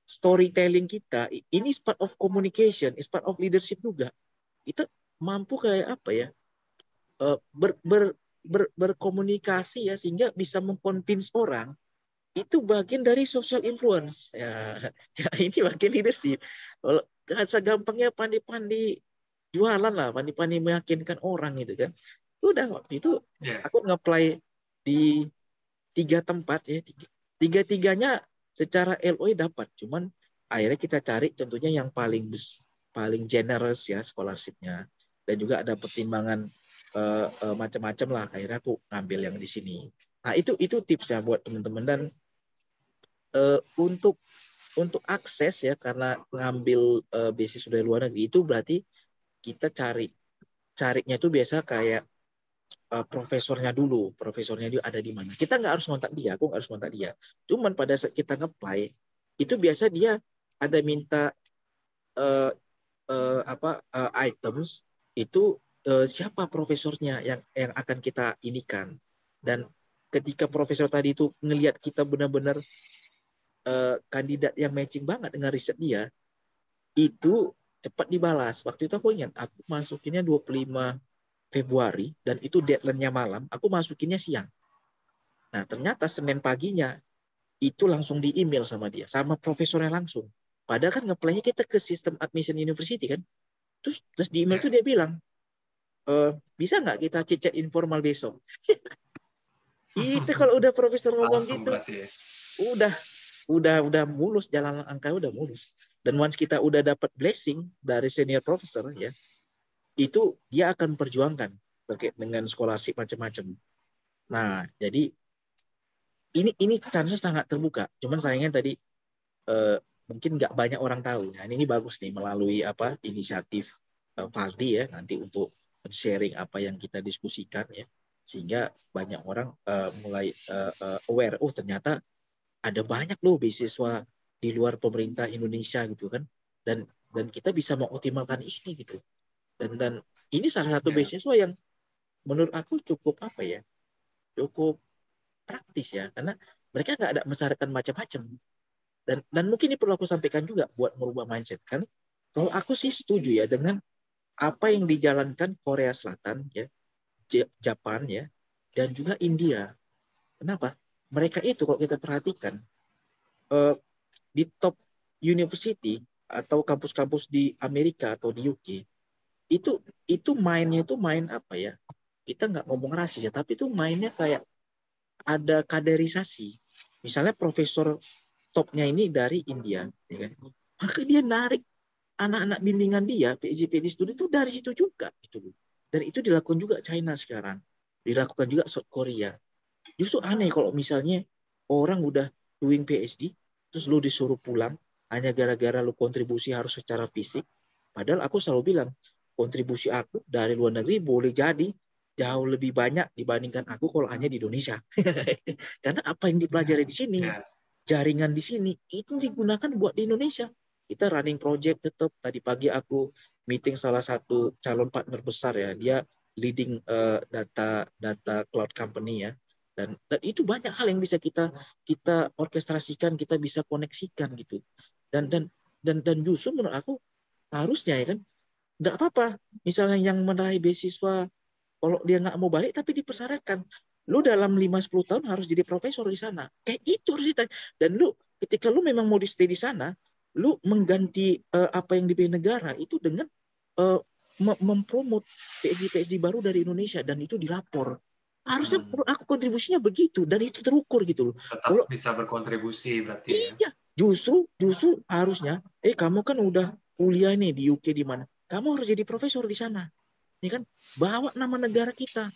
storytelling kita. Ini is part of communication, is part of leadership juga. Itu mampu kayak apa ya? Berkomunikasi, ya, sehingga bisa mengconvince orang. Itu bagian dari social influence, ya, ya. Ini bagian leadership. Kalau segampangnya pandai-pandai jualan lah, pandai-pandai meyakinkan orang gitu kan. Udah waktu itu aku nge-apply di 3 tempat ya, tiga-tiganya secara LOI dapat. Cuman akhirnya kita cari tentunya yang paling generous ya scholarship-nya, dan juga ada pertimbangan macam-macam lah. Akhirnya aku ngambil yang di sini. Nah itu tipsnya buat teman-teman. Dan untuk akses ya, karena ngambil beasiswa dari luar negeri itu berarti kita carinya itu biasa kayak profesornya dulu, profesornya dia ada di mana. Kita nggak harus kontak dia, aku nggak harus kontak dia. Cuman pada saat kita nge-apply, itu biasa dia ada minta items itu, siapa profesornya yang akan kita inikan. Dan ketika profesor tadi itu ngelihat kita benar-benar kandidat yang matching banget dengan riset dia, itu cepat dibalas. Waktu itu aku ingat, aku masukinnya 25 Februari, dan itu deadline-nya malam, aku masukinnya siang. Nah, ternyata Senin paginya, itu langsung di email sama dia, sama profesornya langsung. Padahal kan nge-apply-nya kita ke sistem admission university kan. Terus di email itu dia bilang, bisa nggak kita chat informal besok? Itu kalau udah profesor ngomong langsung gitu, berarti ya. udah mulus, jalan angka udah mulus. Dan once kita udah dapat blessing dari senior profesor ya, itu dia akan perjuangkan terkait dengan scholarship macam-macam. Nah, jadi ini chance sangat terbuka. Cuman sayangnya tadi mungkin nggak banyak orang tahu. Nah, ini bagus nih melalui inisiatif Valdi ya, nanti untuk sharing apa yang kita diskusikan ya, sehingga banyak orang mulai aware, oh ternyata ada banyak loh beasiswa di luar pemerintah Indonesia gitu kan, dan kita bisa mengoptimalkan ini gitu. Dan ini salah satu beasiswa yang menurut aku cukup cukup praktis ya, karena mereka nggak ada mensyaratkan macam-macam. Dan mungkin ini perlu aku sampaikan juga buat merubah mindset kan. Kalau aku sih setuju ya dengan apa yang dijalankan Korea Selatan ya, Jepang ya, dan juga India. Kenapa? Mereka itu kalau kita perhatikan di top university atau kampus-kampus di Amerika atau di UK, itu mainnya itu main apa ya? Kita nggak ngomong rasis ya, tapi itu mainnya kayak ada kaderisasi. Misalnya profesor topnya ini dari India, ya kan? Maka dia narik anak-anak bimbingan dia, PhD studi itu dari situ juga. Dan itu dilakukan juga China sekarang. Dilakukan juga South Korea. Justru aneh kalau misalnya orang udah doing PhD, terus lu disuruh pulang, hanya gara-gara lu kontribusi harus secara fisik. Padahal aku selalu bilang, kontribusi aku dari luar negeri boleh jadi jauh lebih banyak dibandingkan aku kalau hanya di Indonesia. Karena apa yang dipelajari di sini, jaringan di sini, itu digunakan buat di Indonesia. Kita running project tetap. Tadi pagi aku meeting salah satu calon partner besar ya, dia leading data cloud company ya. Dan itu banyak hal yang bisa kita orkestrasikan, kita bisa koneksikan gitu. Dan justru menurut aku harusnya ya kan, nggak apa-apa. Misalnya yang meraih beasiswa, kalau dia nggak mau balik tapi dipersyaratkan, lu dalam 5-10 tahun harus jadi profesor di sana. Kayak itu harus ditanya. Dan lu ketika lu memang mau di stay di sana, lu mengganti apa yang diberi negara itu dengan uh, mempromot PhD baru dari Indonesia, dan itu dilapor. Harusnya aku kontribusinya begitu, dan itu terukur gitu loh. Tetap Kalau bisa berkontribusi berarti ya. iya, justru harusnya, kamu kan udah kuliah nih di UK di mana? Kamu harus jadi profesor di sana. Ini kan bawa nama negara kita.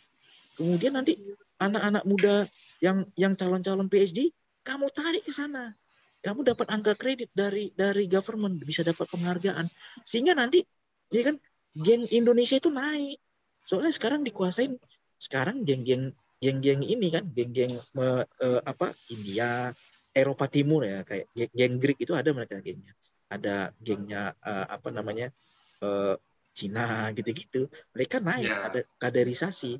Kemudian nanti anak-anak muda yang calon-calon PhD, kamu tarik ke sana. Kamu dapat angka kredit dari government, bisa dapat penghargaan. Sehingga nanti ya kan geng Indonesia itu naik. Soalnya sekarang dikuasain sekarang geng-geng ini kan, geng-geng India, Eropa Timur ya, kayak geng Greek itu ada mereka gengnya. Ada gengnya Cina gitu-gitu. Mereka naik, ada kaderisasi.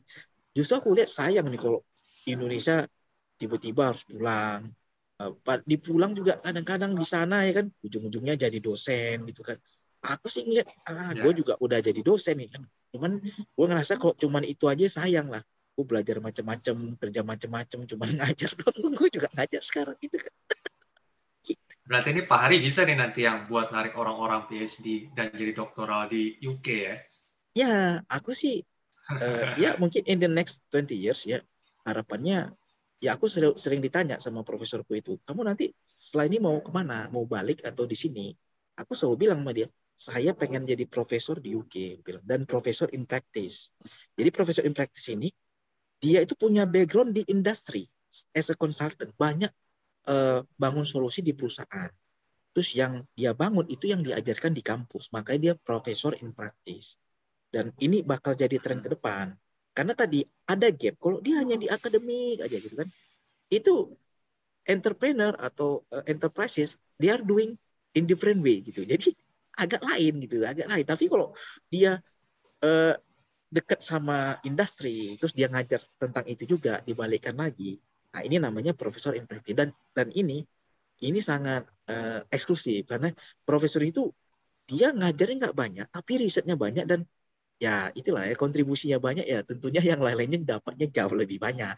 Justru aku lihat sayang nih kalau Indonesia tiba-tiba harus pulang. Dipulang juga kadang-kadang di sana ya kan, ujung-ujungnya jadi dosen gitu kan. Aku sih ngeliat, gue juga udah jadi dosen nih kan. Cuman gue ngerasa kalau cuman itu aja sayang lah. Gue belajar macam-macam, kerja macam-macam, cuman ngajar doang. Gue juga ngajar sekarang gitu kan. Berarti ini Pak Hari bisa nih nanti yang buat narik orang-orang PhD dan jadi doktoral di UK ya? Ya, aku sih ya mungkin in the next 20 years ya harapannya ya aku sering ditanya sama profesorku itu, kamu nanti setelah ini mau kemana? Mau balik atau di sini? Aku selalu bilang sama dia, saya pengen jadi profesor di UK, bilang, dan profesor in practice. Jadi profesor in practice ini dia itu punya background di industri as a consultant, banyak bangun solusi di perusahaan. Terus yang dia bangun itu yang diajarkan di kampus, makanya dia profesor in practice. Dan ini bakal jadi tren ke depan. Karena tadi ada gap. Kalau dia hanya di akademik aja gitu kan, itu entrepreneur atau enterprises, they are doing in different way gitu. Jadi agak lain gitu, agak lain. Tapi kalau dia uh, dekat sama industri, terus dia ngajar tentang itu juga, dibalikkan lagi. Nah ini namanya profesor in practice. Dan ini sangat eksklusif karena profesor itu dia ngajarnya nggak banyak, tapi risetnya banyak dan ya itulah ya kontribusinya banyak ya tentunya yang lain-lainnya dapatnya jauh lebih banyak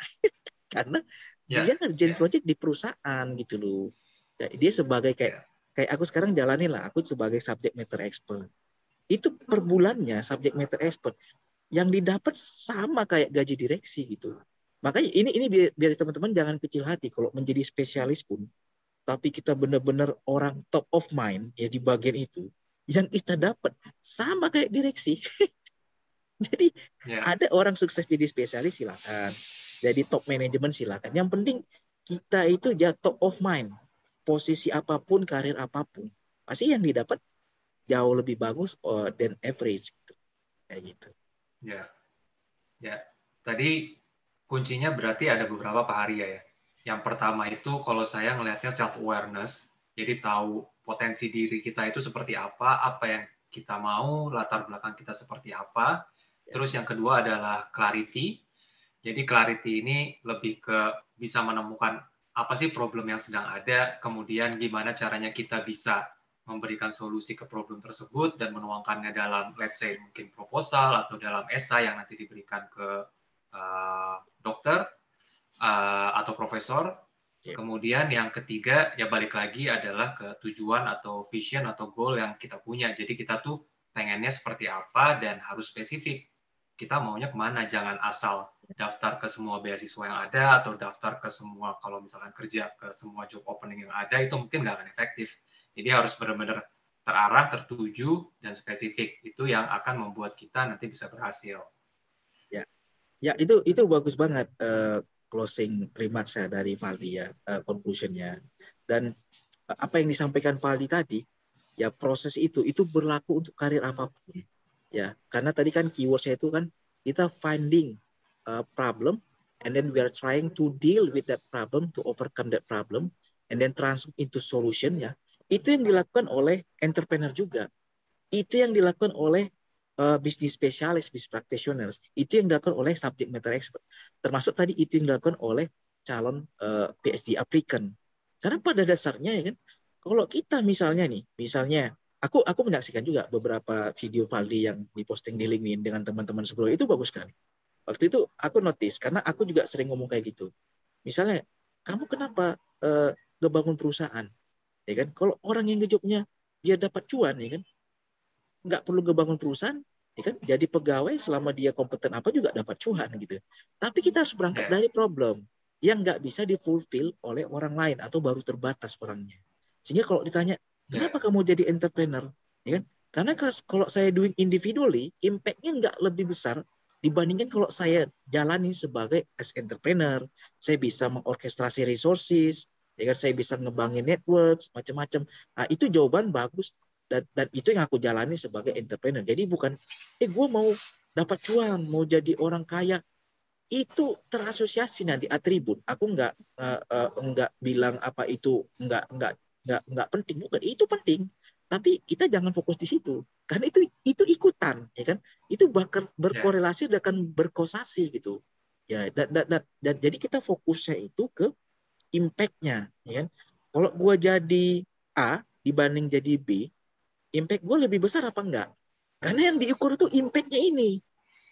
karena Ya, dia ngerjain ya, project di perusahaan gitu loh. Jadi dia sebagai kayak ya. kayak aku sekarang jalanin lah, aku sebagai subject matter expert. Itu per bulannya subject matter expert yang didapat sama kayak gaji direksi gitu. Makanya ini biar teman-teman jangan kecil hati kalau menjadi spesialis pun, tapi kita benar-benar orang top of mind ya di bagian itu, yang kita dapat sama kayak direksi. Jadi Ya. ada orang sukses jadi spesialis silakan, jadi top manajemen silakan. Yang penting kita itu top of mind, posisi apapun, karir apapun, pasti yang didapat jauh lebih bagus than average gitu. Kayak gitu. Ya, ya. Tadi kuncinya berarti ada beberapa Pak Hari ya. Yang pertama itu kalau saya ngelihatnya self awareness, jadi tahu potensi diri kita itu seperti apa yang kita mau, latar belakang kita seperti apa. Ya, Terus yang kedua adalah clarity. Jadi clarity ini lebih ke bisa menemukan apa sih problem yang sedang ada, kemudian gimana caranya kita bisa memberikan solusi ke problem tersebut dan menuangkannya dalam let's say mungkin proposal atau dalam esai yang nanti diberikan ke dokter atau profesor. ya, Kemudian yang ketiga ya balik lagi adalah ke tujuan atau vision atau goal yang kita punya. Jadi kita tuh pengennya seperti apa dan harus spesifik. Kita maunya kemana, jangan asal daftar ke semua beasiswa yang ada atau daftar ke semua kalau misalkan kerja ke semua job opening yang ada itu mungkin nggak akan efektif. Jadi harus benar-benar terarah, tertuju dan spesifik. Itu yang akan membuat kita nanti bisa berhasil. ya. Ya, itu bagus banget closing remarks ya dari Valdi ya, conclusionnya. Dan apa yang disampaikan Valdi tadi, ya proses itu berlaku untuk karir apapun. Ya, karena tadi kan keywordnya itu kan kita finding problem and then we are trying to deal with that problem to overcome that problem and then transform into solution ya. Itu yang dilakukan oleh entrepreneur juga. Itu yang dilakukan oleh bisnis spesialis, bisnis practitioners. Itu yang dilakukan oleh subject matter expert. Termasuk tadi itu yang dilakukan oleh calon PhD applicant. Karena pada dasarnya ya kan, kalau kita misalnya aku menyaksikan juga beberapa video Valdi yang diposting di LinkedIn dengan teman-teman sebelumnya itu bagus sekali. Waktu itu aku notice karena aku juga sering ngomong kayak gitu. Misalnya, kamu kenapa ngebangun perusahaan? Ya kan? Kalau orang yang ngejobnya dia dapat cuan, ya kan? Nggak perlu ngebangun perusahaan, ya kan? Jadi pegawai selama dia kompeten apa juga dapat cuan gitu. Tapi kita harus berangkat Ya, dari problem yang nggak bisa difulfill oleh orang lain atau baru terbatas orangnya. Sehingga kalau ditanya, ya, kenapa kamu jadi entrepreneur? Ya kan? Karena kalau saya doing individually, impact-nya nggak lebih besar dibandingkan kalau saya jalani sebagai as entrepreneur. Saya bisa mengorkestrasi resources, ya kan? Saya bisa ngebangin networks, macam-macam. Nah, itu jawaban bagus dan itu yang aku jalani sebagai entrepreneur. Jadi bukan, gue mau dapat cuan, mau jadi orang kaya, itu terasosiasi nanti atribut. Aku nggak bilang apa itu nggak penting, bukan itu penting. Tapi kita jangan fokus di situ, karena itu ikutan, ya kan? Itu bakal ya, berkorelasi dan akan berkosasi gitu. Ya, dan jadi kita fokusnya itu ke impact-nya, ya kan? Kalau gua jadi A dibanding jadi B, impact gue lebih besar apa enggak? Karena yang diukur tuh impact-nya ini.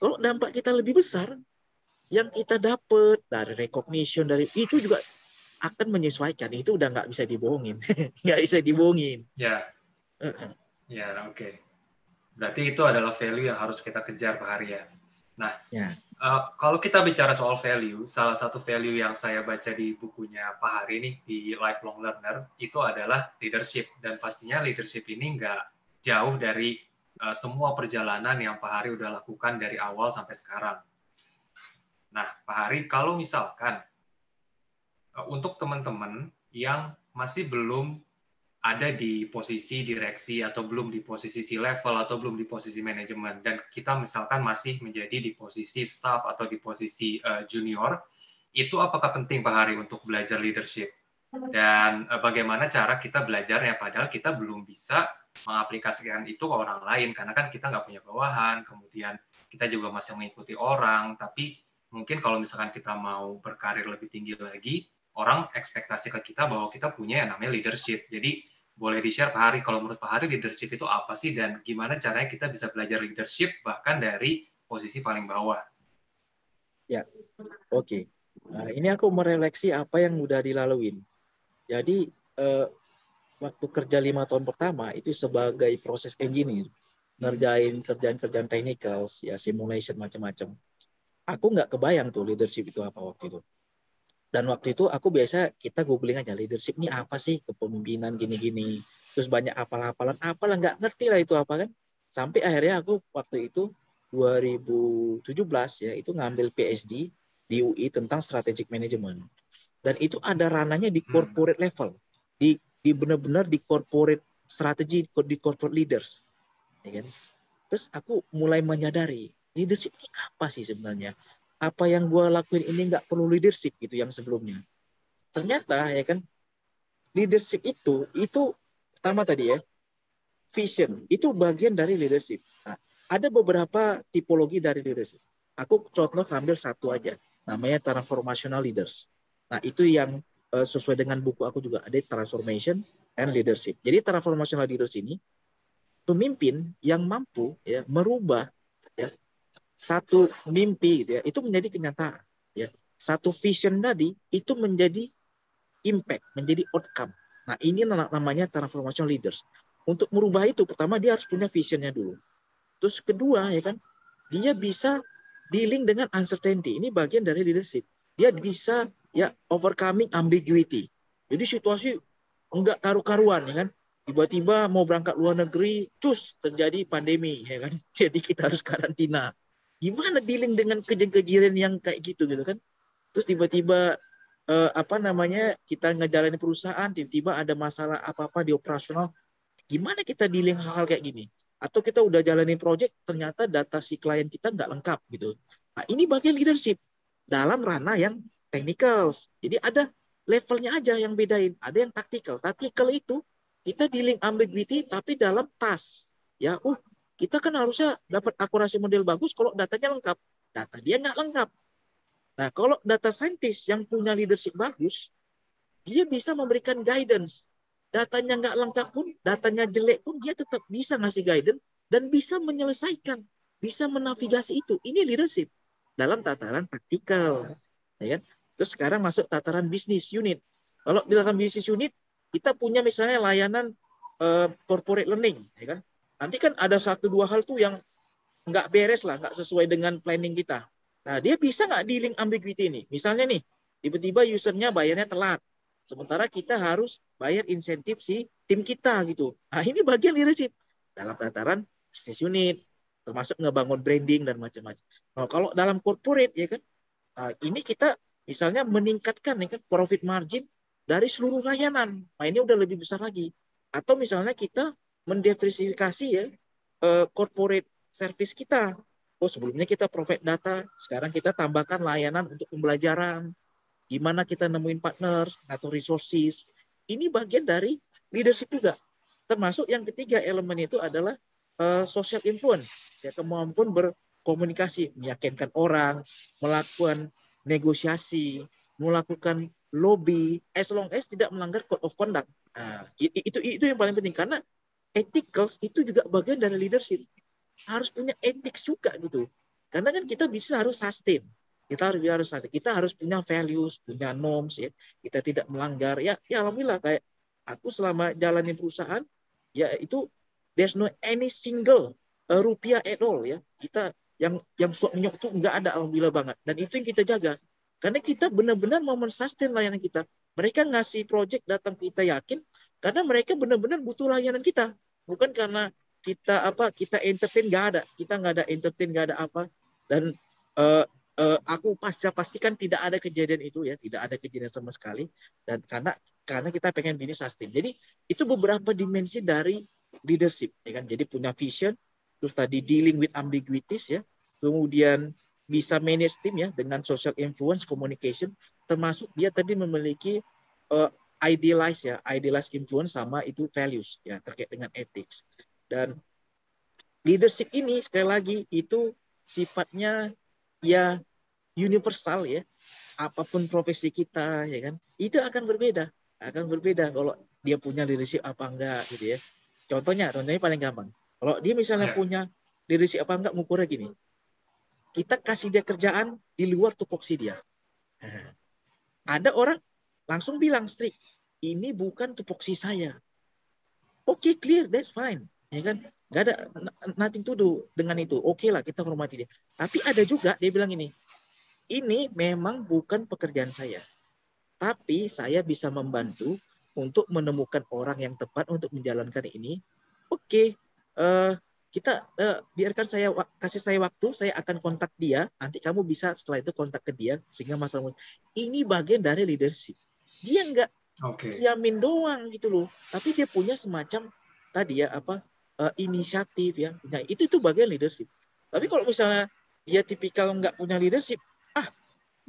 Kalau dampak kita lebih besar, yang kita dapat dari recognition dari itu juga akan menyesuaikan. Itu udah nggak bisa dibohongin. Nggak bisa dibohongin. Ya, ya, oke. Berarti itu adalah value yang harus kita kejar, Pak Hari ya. Nah, Ya. kalau kita bicara soal value, salah satu value yang saya baca di bukunya Pak Hari nih, di Lifelong Learner, itu adalah leadership. Dan pastinya leadership ini nggak jauh dari semua perjalanan yang Pak Hari udah lakukan dari awal sampai sekarang. Nah, Pak Hari, kalau misalkan untuk teman-teman yang masih belum ada di posisi direksi atau belum di posisi C-level atau belum di posisi manajemen dan kita misalkan masih menjadi di posisi staff atau di posisi junior, itu apakah penting Pak Hari untuk belajar leadership? Dan bagaimana cara kita belajarnya padahal kita belum bisa mengaplikasikan itu ke orang lain karena kan kita nggak punya bawahan, kemudian kita juga masih mengikuti orang, tapi mungkin kalau misalkan kita mau berkarir lebih tinggi lagi, orang ekspektasi ke kita bahwa kita punya yang namanya leadership. Jadi boleh di-share Pak Hari, kalau menurut Pak Hari leadership itu apa sih dan gimana caranya kita bisa belajar leadership bahkan dari posisi paling bawah? Ya, oke. Ini aku merefleksi apa yang udah dilaluin. Jadi waktu kerja 5 tahun pertama itu sebagai proses engineer, ngerjain kerjaan-kerjaan technical, ya simulation macam-macam. Aku nggak kebayang tuh leadership itu apa waktu itu. Dan waktu itu aku biasa kita googling aja leadership ini apa sih, kepemimpinan gini-gini. Terus banyak apal-apalan, apalah nggak ngerti lah itu apa kan. Sampai akhirnya aku waktu itu 2017 ya itu ngambil PhD di UI tentang strategic management. Dan itu ada ranahnya di corporate level, di benar-benar di corporate strategi, di corporate leaders, ya kan? Terus aku mulai menyadari leadership ini apa sih sebenarnya? Apa yang gue lakuin ini nggak perlu leadership gitu yang sebelumnya. Ternyata ya kan leadership itu pertama tadi ya vision itu bagian dari leadership. Nah, ada beberapa tipologi dari leadership. Aku contoh ambil satu aja, namanya transformational leaders. Nah itu yang sesuai dengan buku aku juga ada transformation and leadership. Jadi transformational leaders ini pemimpin yang mampu ya merubah ya satu mimpi gitu ya itu menjadi kenyataan ya satu vision tadi itu menjadi impact menjadi outcome. Nah ini namanya transformational leaders. Untuk merubah itu pertama dia harus punya visionnya dulu, terus kedua ya kan dia bisa dealing dengan uncertainty, ini bagian dari leadership. Dia bisa ya overcoming ambiguity, jadi situasi enggak karu-karuan ya kan, tiba-tiba mau berangkat luar negeri cus terjadi pandemi ya kan jadi kita harus karantina, gimana dealing dengan kejadian yang kayak gitu gitu kan. Terus tiba-tiba apa namanya kita ngejalanin perusahaan tiba-tiba ada masalah apa-apa di operasional, gimana kita dealing hal-hal kayak gini, atau kita udah jalanin project ternyata data si klien kita nggak lengkap gitu. Nah ini bagian leadership dalam ranah yang technical. Jadi ada levelnya aja yang bedain. Ada yang tactical. Tactical itu kita dealing ambiguity tapi dalam task. Ya, kita kan harusnya dapat akurasi model bagus kalau datanya lengkap. Data dia nggak lengkap. Nah, kalau data scientist yang punya leadership bagus, dia bisa memberikan guidance. Datanya nggak lengkap pun, datanya jelek pun, dia tetap bisa ngasih guidance dan bisa menyelesaikan, bisa menavigasi itu. Ini leadership dalam tataran taktikal. Ya kan? Terus sekarang masuk tataran bisnis unit. Kalau di dalam bisnis unit, kita punya misalnya layanan corporate learning. Ya kan? Nanti kan ada satu dua hal tuh yang nggak beres lah, nggak sesuai dengan planning kita. Nah, dia bisa nggak dealing ambiguity ini? Misalnya nih, tiba-tiba usernya bayarnya telat. Sementara kita harus bayar insentif si tim kita gitu. Nah, ini bagian leadership dalam tataran business unit, termasuk ngebangun branding dan macam-macam. Nah, kalau dalam corporate ya kan, ini kita misalnya meningkatkan ya kan profit margin dari seluruh layanan. Nah, ini udah lebih besar lagi. Atau misalnya kita mendiversifikasi ya corporate service kita. Oh, sebelumnya kita provide data, sekarang kita tambahkan layanan untuk pembelajaran, gimana kita nemuin partner atau resources. Ini bagian dari leadership juga. Termasuk yang ketiga elemen itu adalah social influence, ya kemampuan berkomunikasi, meyakinkan orang, melakukan negosiasi, melakukan lobby, as long as tidak melanggar code of conduct. Nah, itu yang paling penting karena ethicals itu juga bagian dari leadership. Harus punya ethics juga gitu. Karena kan kita bisa harus sustain. Kita harus punya values, punya norms ya. Kita tidak melanggar ya. Ya alhamdulillah kayak aku selama jalanin perusahaan ya itu there's no any single rupiah at all ya. Kita yang suap menyuap itu nggak ada alhamdulillah banget. Dan itu yang kita jaga. Karena kita benar-benar mau men-sustain layanan kita. Mereka ngasih project datang kita yakin karena mereka benar-benar butuh layanan kita. Bukan karena kita entertain nggak ada. Kita nggak ada entertain, nggak ada apa. Dan aku pastikan tidak ada kejadian itu ya, tidak ada kejadian sama sekali. Dan karena kita pengen bisnis sustain. Jadi itu beberapa dimensi dari leadership, ya kan. Jadi punya vision, terus tadi dealing with ambiguities ya, kemudian bisa manage tim ya dengan social influence, communication, termasuk dia tadi memiliki idealized influence sama itu values ya terkait dengan ethics. Dan leadership ini sekali lagi itu sifatnya ya universal ya, apapun profesi kita ya kan, itu akan berbeda kalau dia punya leadership apa enggak gitu ya. Contohnya paling gampang, kalau dia misalnya punya leadership apa enggak, ngukurnya gini, kita kasih dia kerjaan di luar tupoksi dia. Ada orang langsung bilang strict, ini bukan tupoksi saya. Oke, clear, that's fine, ya kan, nggak ada nothing to do dengan itu. Oke lah, kita hormati dia. Tapi ada juga dia bilang ini memang bukan pekerjaan saya, tapi saya bisa membantu untuk menemukan orang yang tepat untuk menjalankan ini. Oke, biarkan kasih saya waktu, saya akan kontak dia. Nanti kamu bisa setelah itu kontak ke dia sehingga masalah ini bagian dari leadership. Dia nggak diamin doang gitu loh, tapi dia punya semacam tadi ya inisiatif ya. Nah itu bagian leadership. Tapi kalau misalnya dia tipikal nggak punya leadership,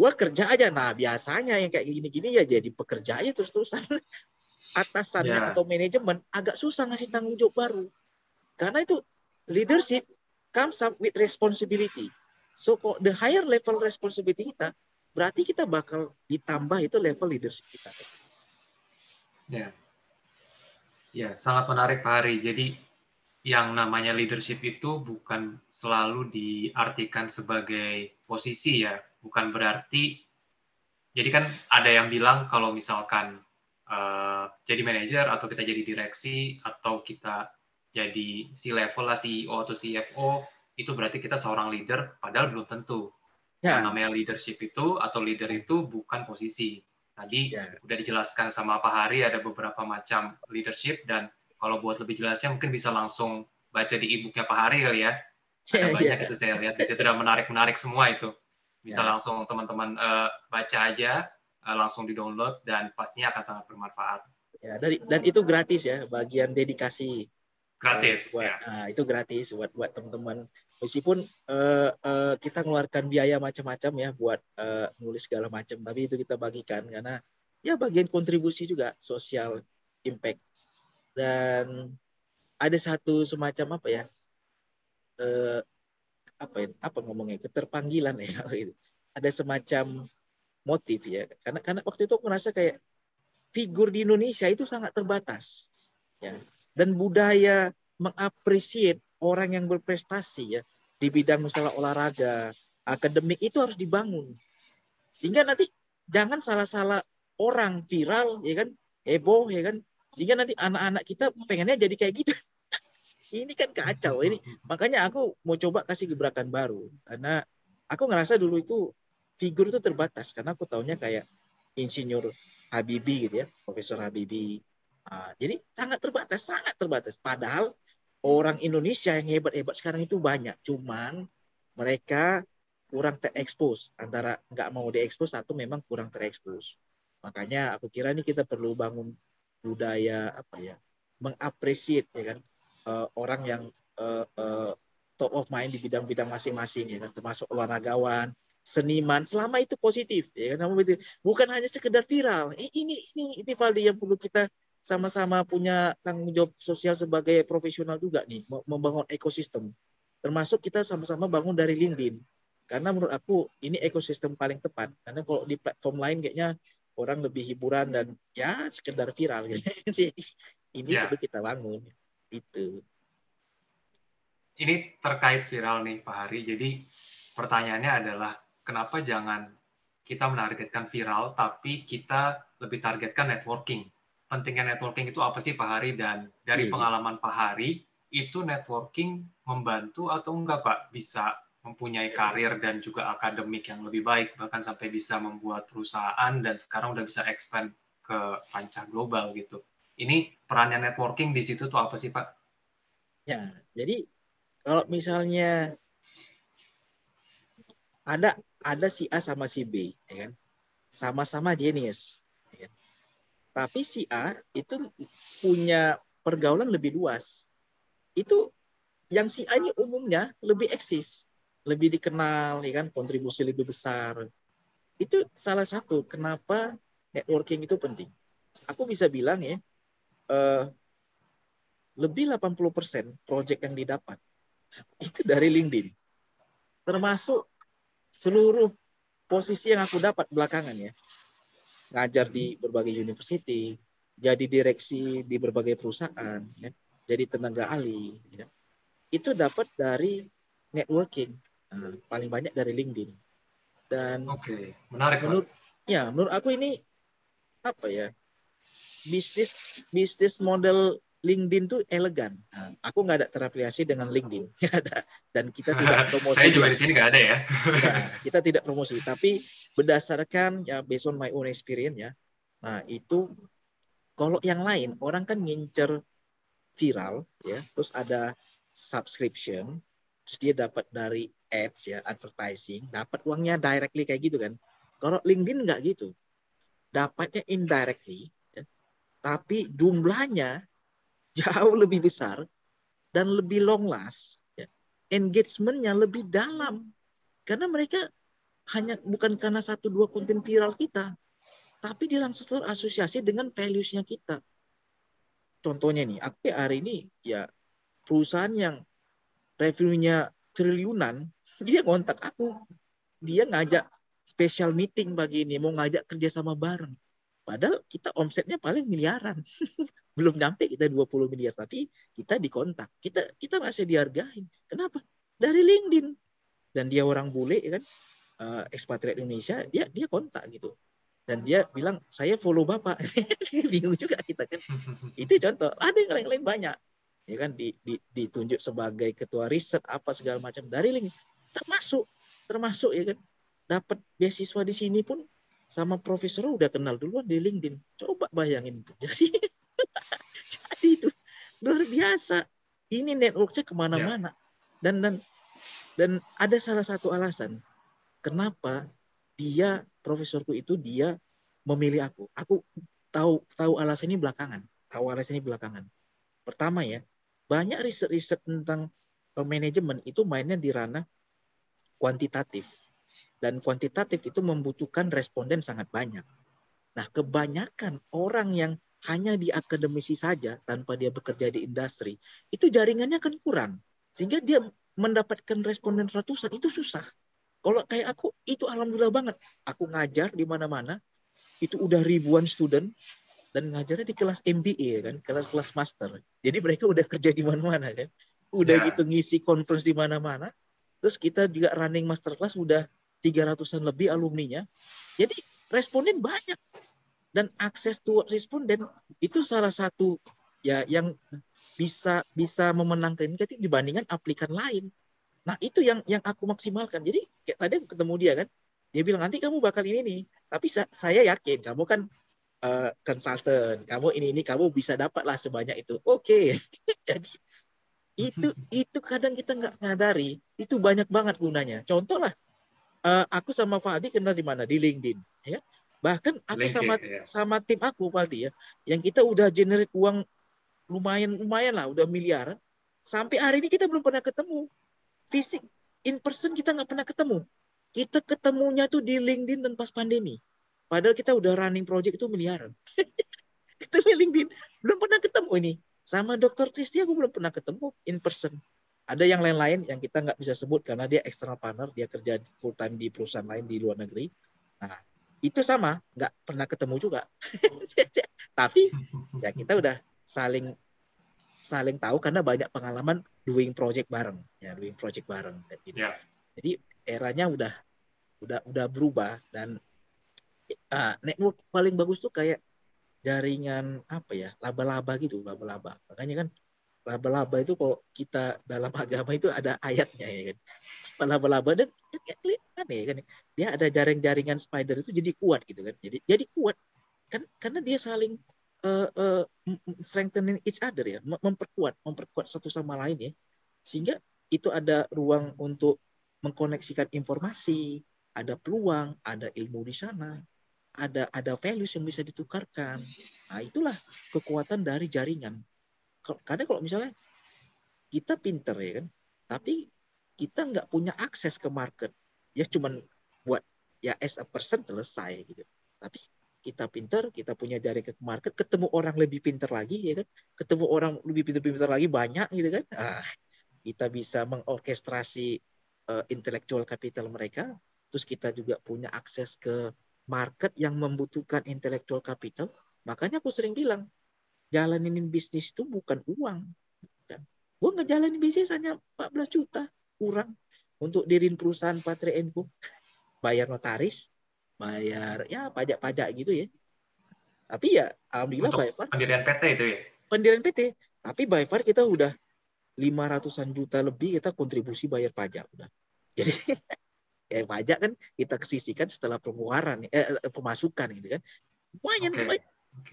gue kerja aja. Nah, biasanya yang kayak gini-gini ya jadi pekerja aja terus-terusan. Atasannya atau manajemen agak susah ngasih tanggung jawab baru. Karena itu leadership comes up with responsibility. So, the higher level responsibility kita, berarti kita bakal ditambah itu level leadership kita. Ya, sangat menarik Pak Hari. Jadi yang namanya leadership itu bukan selalu diartikan sebagai posisi ya, bukan berarti. Jadi kan ada yang bilang kalau misalkan jadi manajer atau kita jadi direksi atau kita jadi C-level lah, CEO atau CFO, itu berarti kita seorang leader, padahal belum tentu. Yang namanya leadership itu atau leader itu bukan posisi. Tadi udah dijelaskan sama Pak Hari ada beberapa macam leadership, dan kalau buat lebih jelasnya mungkin bisa langsung baca di e-booknya Pak Hari kali ya. Ada banyak itu saya lihat di situ, udah menarik semua itu. Bisa langsung teman-teman baca aja, langsung di-download dan pastinya akan sangat bermanfaat. Ya, dan itu gratis ya, bagian dedikasi. Gratis. Itu gratis buat teman-teman. Meskipun kita mengeluarkan biaya macam-macam ya buat nulis segala macam, tapi itu kita bagikan karena ya bagian kontribusi juga sosial impact. Dan ada satu semacam keterpanggilan ya. Ada semacam motif ya. Karena waktu itu aku merasa kayak figur di Indonesia itu sangat terbatas ya. Dan budaya mengapresiasi orang yang berprestasi ya di bidang misalnya olahraga, akademik itu harus dibangun. Sehingga nanti jangan salah-salah orang viral ya kan, heboh ya kan, sehingga nanti anak-anak kita pengennya jadi kayak gitu. Ini kan kacau ini. Makanya aku mau coba kasih gebrakan baru karena aku ngerasa dulu itu figur itu terbatas karena aku taunya kayak Insinyur Habibie gitu ya, Profesor Habibie. Jadi sangat terbatas. Padahal orang Indonesia yang hebat-hebat sekarang itu banyak, cuman mereka kurang terekspos, antara nggak mau diekspos atau memang kurang terekspos. Makanya aku kira ini kita perlu bangun budaya mengapresiasi ya kan orang yang top of mind di bidang-bidang masing-masing ya kan, termasuk olahragawan, seniman, selama itu positif ya kan, bukan hanya sekedar viral. Ini Valdi yang perlu kita sama-sama punya tanggung jawab sosial sebagai profesional juga nih, membangun ekosistem. Termasuk kita sama-sama bangun dari LinkedIn. Karena menurut aku ini ekosistem paling tepat. Karena kalau di platform lain kayaknya orang lebih hiburan dan ya sekedar viral gitu. Ini perlu kita bangun. Itu. Ini terkait viral nih Pak Hari. Jadi pertanyaannya adalah kenapa jangan kita menargetkan viral, tapi kita lebih targetkan networking. Pentingnya networking itu apa sih Pak Hari? Dan dari Iya, iya. pengalaman Pak Hari, itu networking membantu atau enggak Pak? Bisa mempunyai karir dan juga akademik yang lebih baik, bahkan sampai bisa membuat perusahaan dan sekarang udah bisa expand ke kancah global gitu. Ini perannya networking di situ tuh apa sih Pak? Ya, jadi kalau misalnya ada si A sama si B, ya kan? Sama-sama genius, ya kan? Tapi si A itu punya pergaulan lebih luas. Itu yang si A ini umumnya lebih eksis, lebih dikenal, ya kan? Kontribusi lebih besar. Itu salah satu kenapa networking itu penting. Aku bisa bilang ya, eh, lebih 80% project yang didapat itu dari LinkedIn. Termasuk seluruh posisi yang aku dapat belakangan ya. Ngajar di berbagai university, jadi direksi di berbagai perusahaan, ya, jadi tenaga ahli, ya. Itu dapat dari networking. Nah, paling banyak dari LinkedIn. Dan Oke, menarik Pak. menurut aku ini apa ya? Bisnis bisnis model LinkedIn tuh elegan. Nah, aku nggak ada terafiliasi dengan LinkedIn, nggak ada. Dan kita tidak Saya promosi juga dia. di sini nggak ada ya. Ya, kita tidak promosi. Tapi berdasarkan ya based on my own experience ya. Nah itu kalau yang lain orang kan ngincer viral ya, terus ada subscription, terus dia dapat dari ads ya, advertising, dapat uangnya directly kayak gitu kan. Kalau LinkedIn nggak gitu, dapatnya indirectly, ya, tapi jumlahnya jauh lebih besar dan lebih long last, ya. Engagementnya lebih dalam karena mereka hanya bukan karena satu dua konten viral kita, tapi dia langsung terasosiasi dengan values-nya kita. Contohnya nih, aku hari ini ya perusahaan yang revenue-nya triliunan, dia ngontak aku. Dia ngajak special meeting pagi ini, mau ngajak kerjasama bareng. Padahal kita omsetnya paling miliaran. Belum nyampe kita 20 miliar, tapi kita dikontak. Kita masih dihargain. Kenapa? Dari LinkedIn. Dan dia orang bule kan, ekspatriat Indonesia, dia kontak gitu. Dan dia bilang, saya follow Bapak. Bingung juga kita kan. Itu contoh. Ada yang lain-lain banyak. Ya kan, ditunjuk sebagai ketua riset, apa segala macam. Dari link. Termasuk ya kan. Dapat beasiswa di sini pun sama profesor udah kenal duluan di LinkedIn. Coba bayangin. Jadi itu luar biasa. Ini networknya Ya, kemana-mana. Dan ada salah satu alasan kenapa profesorku itu dia memilih aku. Aku tahu alasan ini belakangan. Pertama ya, banyak riset-riset tentang manajemen itu mainnya di ranah kuantitatif. Dan kuantitatif itu membutuhkan responden sangat banyak. Nah, kebanyakan orang yang hanya di akademisi saja tanpa dia bekerja di industri, itu jaringannya kan kurang. Sehingga dia mendapatkan responden ratusan itu susah. Kalau kayak aku, itu alhamdulillah banget. Aku ngajar di mana-mana, itu udah ribuan student, dan ngajarnya di kelas MBA kan, kelas-kelas master. Jadi mereka udah kerja di mana-mana kan. Udah ya, gitu ngisi conference di mana-mana. Terus kita juga running masterclass udah 300-an lebih alumninya. Jadi responden banyak dan akses to responden itu salah satu ya yang bisa bisa memenangkan kita dibandingkan aplikan lain. Nah, itu yang aku maksimalkan. Jadi kayak tadi aku ketemu dia kan, dia bilang nanti kamu bakal ini nih. Tapi saya yakin kamu kan konsultan, kamu ini kamu bisa dapat lah sebanyak itu. Oke. Jadi itu kadang kita nggak nyadari itu banyak banget gunanya. Contoh lah, aku sama Pak Adi kenal di mana? Di LinkedIn, ya. Bahkan aku sama LinkedIn ya. sama tim aku Pak Adi ya, yang kita udah generate uang lumayan lumayan lah, udah miliaran. Sampai hari ini kita belum pernah ketemu. Fisik in person kita nggak pernah ketemu. Kita ketemunya tuh di LinkedIn dan pas pandemi. Padahal kita udah running project itu miliaran. Itu di LinkedIn. Belum pernah ketemu ini. Sama Dr. Kristi aku belum pernah ketemu in person. Ada yang lain-lain yang kita nggak bisa sebut karena dia external partner, dia kerja full time di perusahaan lain di luar negeri. Nah, itu sama, nggak pernah ketemu juga. Tapi ya kita udah saling saling tahu karena banyak pengalaman doing project bareng, ya doing project bareng gitu. Ya. Jadi eranya udah udah berubah. Dan network paling bagus tuh kayak jaringan apa ya, laba-laba gitu, laba-laba. Makanya kan laba-laba itu kalau kita dalam agama itu ada ayatnya ya kan. Laba-laba dan kan ya kan, dia ada jaring-jaringan spider itu jadi kuat gitu kan. Jadi kuat kan karena dia saling strengthening each other ya, memperkuat satu sama lain ya. Sehingga itu ada ruang untuk mengkoneksikan informasi, ada peluang, ada ilmu di sana, ada values yang bisa ditukarkan. Nah, itulah kekuatan dari jaringan. Karena kalau misalnya kita pinter ya kan, tapi kita nggak punya akses ke market, ya cuman buat ya as a person selesai gitu. Tapi kita pinter, kita punya jaring ke market, ketemu orang lebih pinter lagi ya kan, ketemu orang lebih pinter-pinter lagi banyak gitu kan. Kita bisa mengorkestrasi intellectual capital mereka, terus kita juga punya akses ke market yang membutuhkan intellectual capital. Makanya aku sering bilang, jalanin bisnis itu bukan uang. Kan? Gue ngejalanin bisnis hanya 14 juta kurang untuk diriin perusahaan Patria Info, bayar notaris, bayar ya pajak-pajak gitu ya. Tapi ya alhamdulillah by Untuk far pendirian PT itu ya? pendirian PT. Tapi by far kita udah 500-an juta lebih kita kontribusi bayar pajak udah. Jadi ya pajak kan kita kesisihkan setelah pengeluaran pemasukan gitu kan. Lumayan Oke.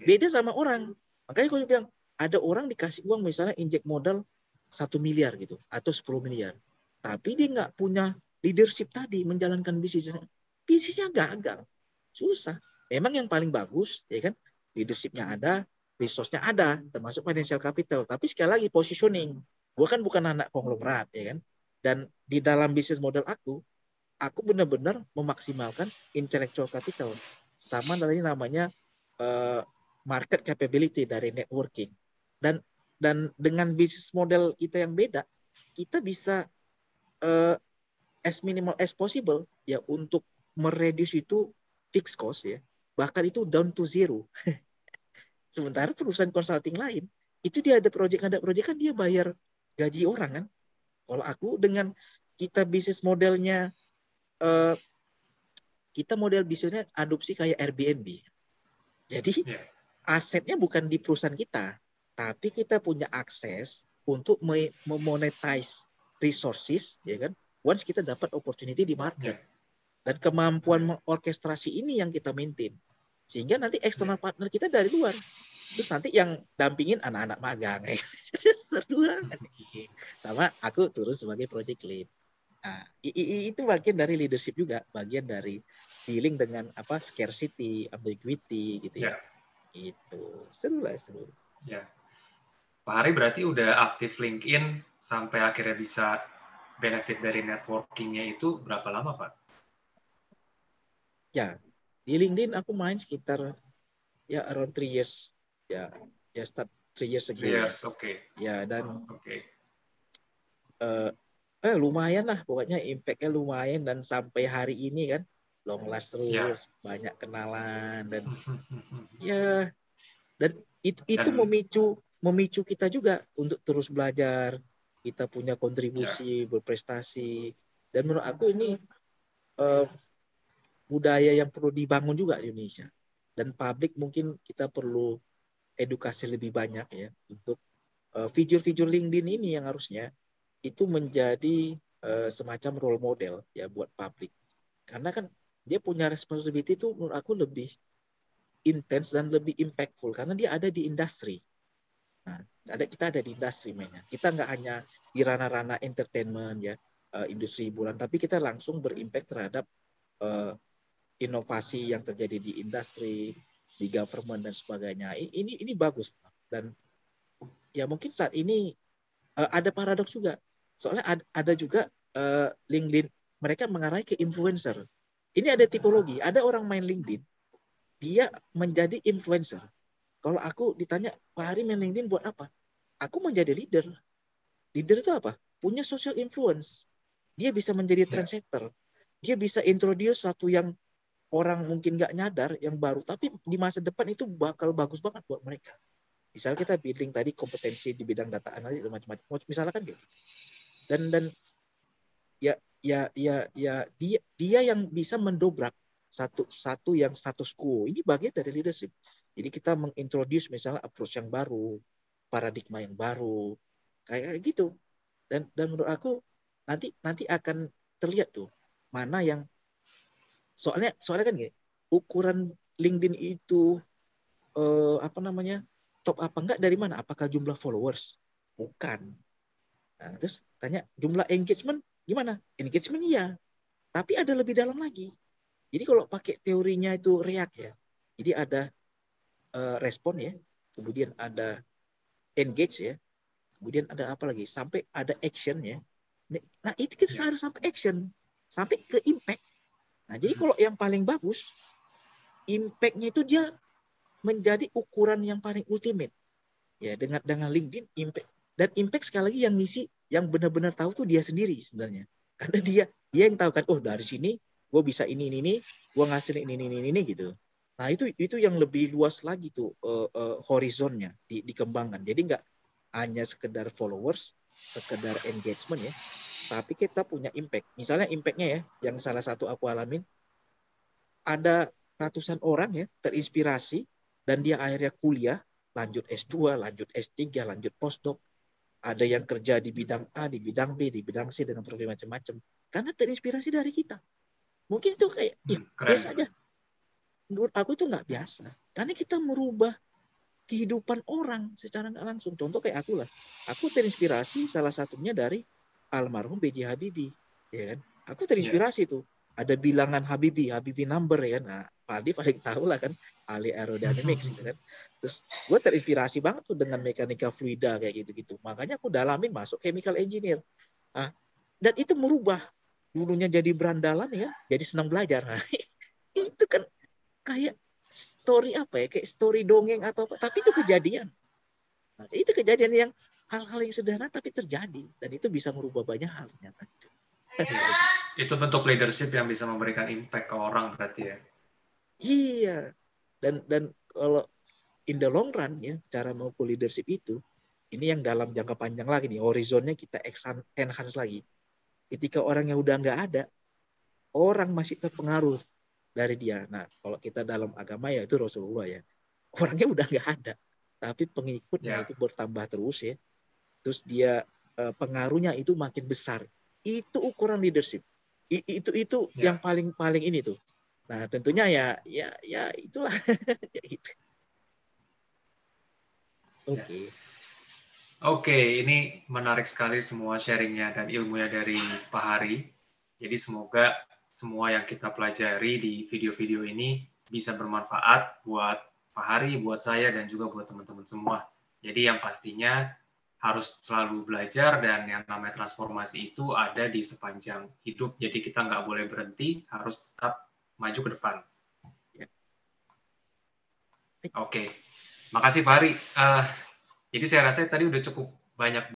beda sama orang. Makanya kalau bilang ada orang dikasih uang misalnya injek modal 1 miliar gitu atau 10 miliar. Tapi dia nggak punya leadership tadi menjalankan bisnisnya. Bisnisnya gagal. Susah. Memang yang paling bagus ya kan leadershipnya ada, resource-nya ada, termasuk financial capital. Tapi sekali lagi positioning. Gue kan bukan anak konglomerat ya kan. Dan di dalam bisnis model aku benar-benar memaksimalkan intellectual capital. Sama tadi namanya market capability dari networking. Dan dengan bisnis model kita yang beda, kita bisa as minimal as possible ya untuk mereduce itu fixed cost ya. Bahkan itu down to zero. Sementara perusahaan consulting lain itu dia ada project kan dia bayar gaji orang kan. Kalau aku dengan kita bisnis modelnya kita model bisnisnya adopsi kayak Airbnb. Jadi asetnya bukan di perusahaan kita, tapi kita punya akses untuk memonetize resources, ya kan? Once kita dapat opportunity di market. Dan kemampuan mengorkestrasi ini yang kita maintain. Sehingga nanti external partner kita dari luar. Terus nanti yang dampingin anak-anak magang. Seru banget. Sama aku turun sebagai project lead. Nah, itu bagian dari leadership juga, bagian dari dealing dengan scarcity, ambiguity gitu ya. Itu seru lah, seru. Ya. Pak Hari berarti udah aktif LinkedIn sampai akhirnya bisa benefit dari networking-nya itu berapa lama, Pak? Ya, di LinkedIn aku main sekitar ya around 3 years. Ya start 3 years ago 3 ya. years, oke. Ya, dan lumayan lah, pokoknya impact-nya lumayan dan sampai hari ini kan long last terus, banyak kenalan dan ya dan itu memicu kita juga untuk terus belajar, kita punya kontribusi, berprestasi. Dan menurut aku ini budaya yang perlu dibangun juga di Indonesia. Dan publik mungkin kita perlu edukasi lebih banyak ya untuk figur-figur LinkedIn ini yang harusnya itu menjadi semacam role model ya buat publik. Karena kan dia punya responsibility itu menurut aku lebih intens dan lebih impactful karena dia ada di industri. Nah, kita ada di industri mainnya. Kita nggak hanya di ranah-ranah entertainment ya, industri hiburan, tapi kita langsung berimpact terhadap inovasi yang terjadi di industri, di government dan sebagainya. Ini bagus dan ya mungkin saat ini ada paradoks juga. Soalnya ada juga LinkedIn mereka mengarah ke influencer. Ini ada tipologi, ada orang main LinkedIn, dia menjadi influencer. Kalau aku ditanya, Pak Hari main LinkedIn buat apa? Aku menjadi leader. Leader itu apa? Punya social influence. Dia bisa menjadi trendsetter. Dia bisa introduce satu yang orang mungkin nggak nyadar, yang baru. Tapi di masa depan itu bakal bagus banget buat mereka. Misalnya kita building tadi kompetensi di bidang data analisis macam-macam. Misalnya kan gitu. Dan ya dia yang bisa mendobrak satu yang status quo. Ini bagian dari leadership. Jadi kita mengintroduce misalnya approach yang baru, paradigma yang baru, kayak gitu. Dan menurut aku nanti akan terlihat tuh mana yang soalnya kan gini, ukuran LinkedIn itu top apa enggak dari mana? Apakah jumlah followers? Bukan. Nah, terus tanya jumlah engagement gimana? Engagement iya, tapi ada lebih dalam lagi. Jadi kalau pakai teorinya itu React ya, jadi ada respon ya, kemudian ada engage ya, kemudian ada apa lagi? Sampai ada action ya. Nah itu kita harus sampai action, sampai ke impact. Nah jadi kalau yang paling bagus, impact-nya itu dia menjadi ukuran yang paling ultimate ya dengan LinkedIn impact. Dan impact sekali lagi yang ngisi, yang benar-benar tahu tuh dia sendiri sebenarnya, karena dia yang tahu kan, oh dari sini gue bisa ini, gue ngasilin ini gitu. Nah itu yang lebih luas lagi tuh horizonnya dikembangkan. Jadi nggak hanya sekedar followers, sekedar engagement ya, tapi kita punya impact. Misalnya impactnya ya, yang salah satu aku alamin, ada ratusan orang ya terinspirasi dan dia akhirnya kuliah, lanjut S2, lanjut S3, lanjut postdoc. Ada yang kerja di bidang A, di bidang B, di bidang C dengan profil macam-macam. Karena terinspirasi dari kita. Mungkin itu kayak, ya biasa aja. Menurut aku itu nggak biasa. Karena kita merubah kehidupan orang secara nggak langsung. Contoh kayak aku lah. Aku terinspirasi salah satunya dari almarhum B.J. Habibie. Ya kan? Aku terinspirasi tuh. Ada bilangan Habibie number ya kan. Nah, Fadi paling tahu lah kan, ahli aerodynamics gitu kan. Terus gue terinspirasi banget tuh dengan mekanika fluida kayak gitu-gitu. Makanya aku dalamin masuk chemical engineer. Nah, dan itu merubah dulunya jadi berandalan ya, jadi senang belajar. Nah, itu kan kayak story apa ya, kayak story dongeng atau apa, tapi itu kejadian. Nah, itu kejadian yang hal-hal yang sederhana tapi terjadi, dan itu bisa merubah banyak hal ternyata. Itu bentuk leadership yang bisa memberikan impact ke orang berarti ya. Iya. Dan kalau in the long run ya, cara mengukur leadership itu, ini yang dalam jangka panjang lagi nih, horizonnya kita enhance lagi. Ketika orang yang udah nggak ada, orang masih terpengaruh dari dia. Nah, kalau kita dalam agama ya itu Rasulullah ya. Orangnya udah nggak ada, tapi pengikutnya itu bertambah terus ya. Terus dia pengaruhnya itu makin besar. Itu ukuran leadership. Itu yang paling ini tuh. Nah, tentunya ya itulah. Gitu. Oke. Oke, ini menarik sekali semua sharingnya dan ilmunya dari Pak Hari. Jadi semoga semua yang kita pelajari di video-video ini bisa bermanfaat buat Pak Hari, buat saya, dan juga buat teman-teman semua. Jadi yang pastinya harus selalu belajar, dan yang namanya transformasi itu ada di sepanjang hidup. Jadi kita nggak boleh berhenti, harus tetap maju ke depan. Oke, makasih Pak Hari. Jadi saya rasa tadi udah cukup banyak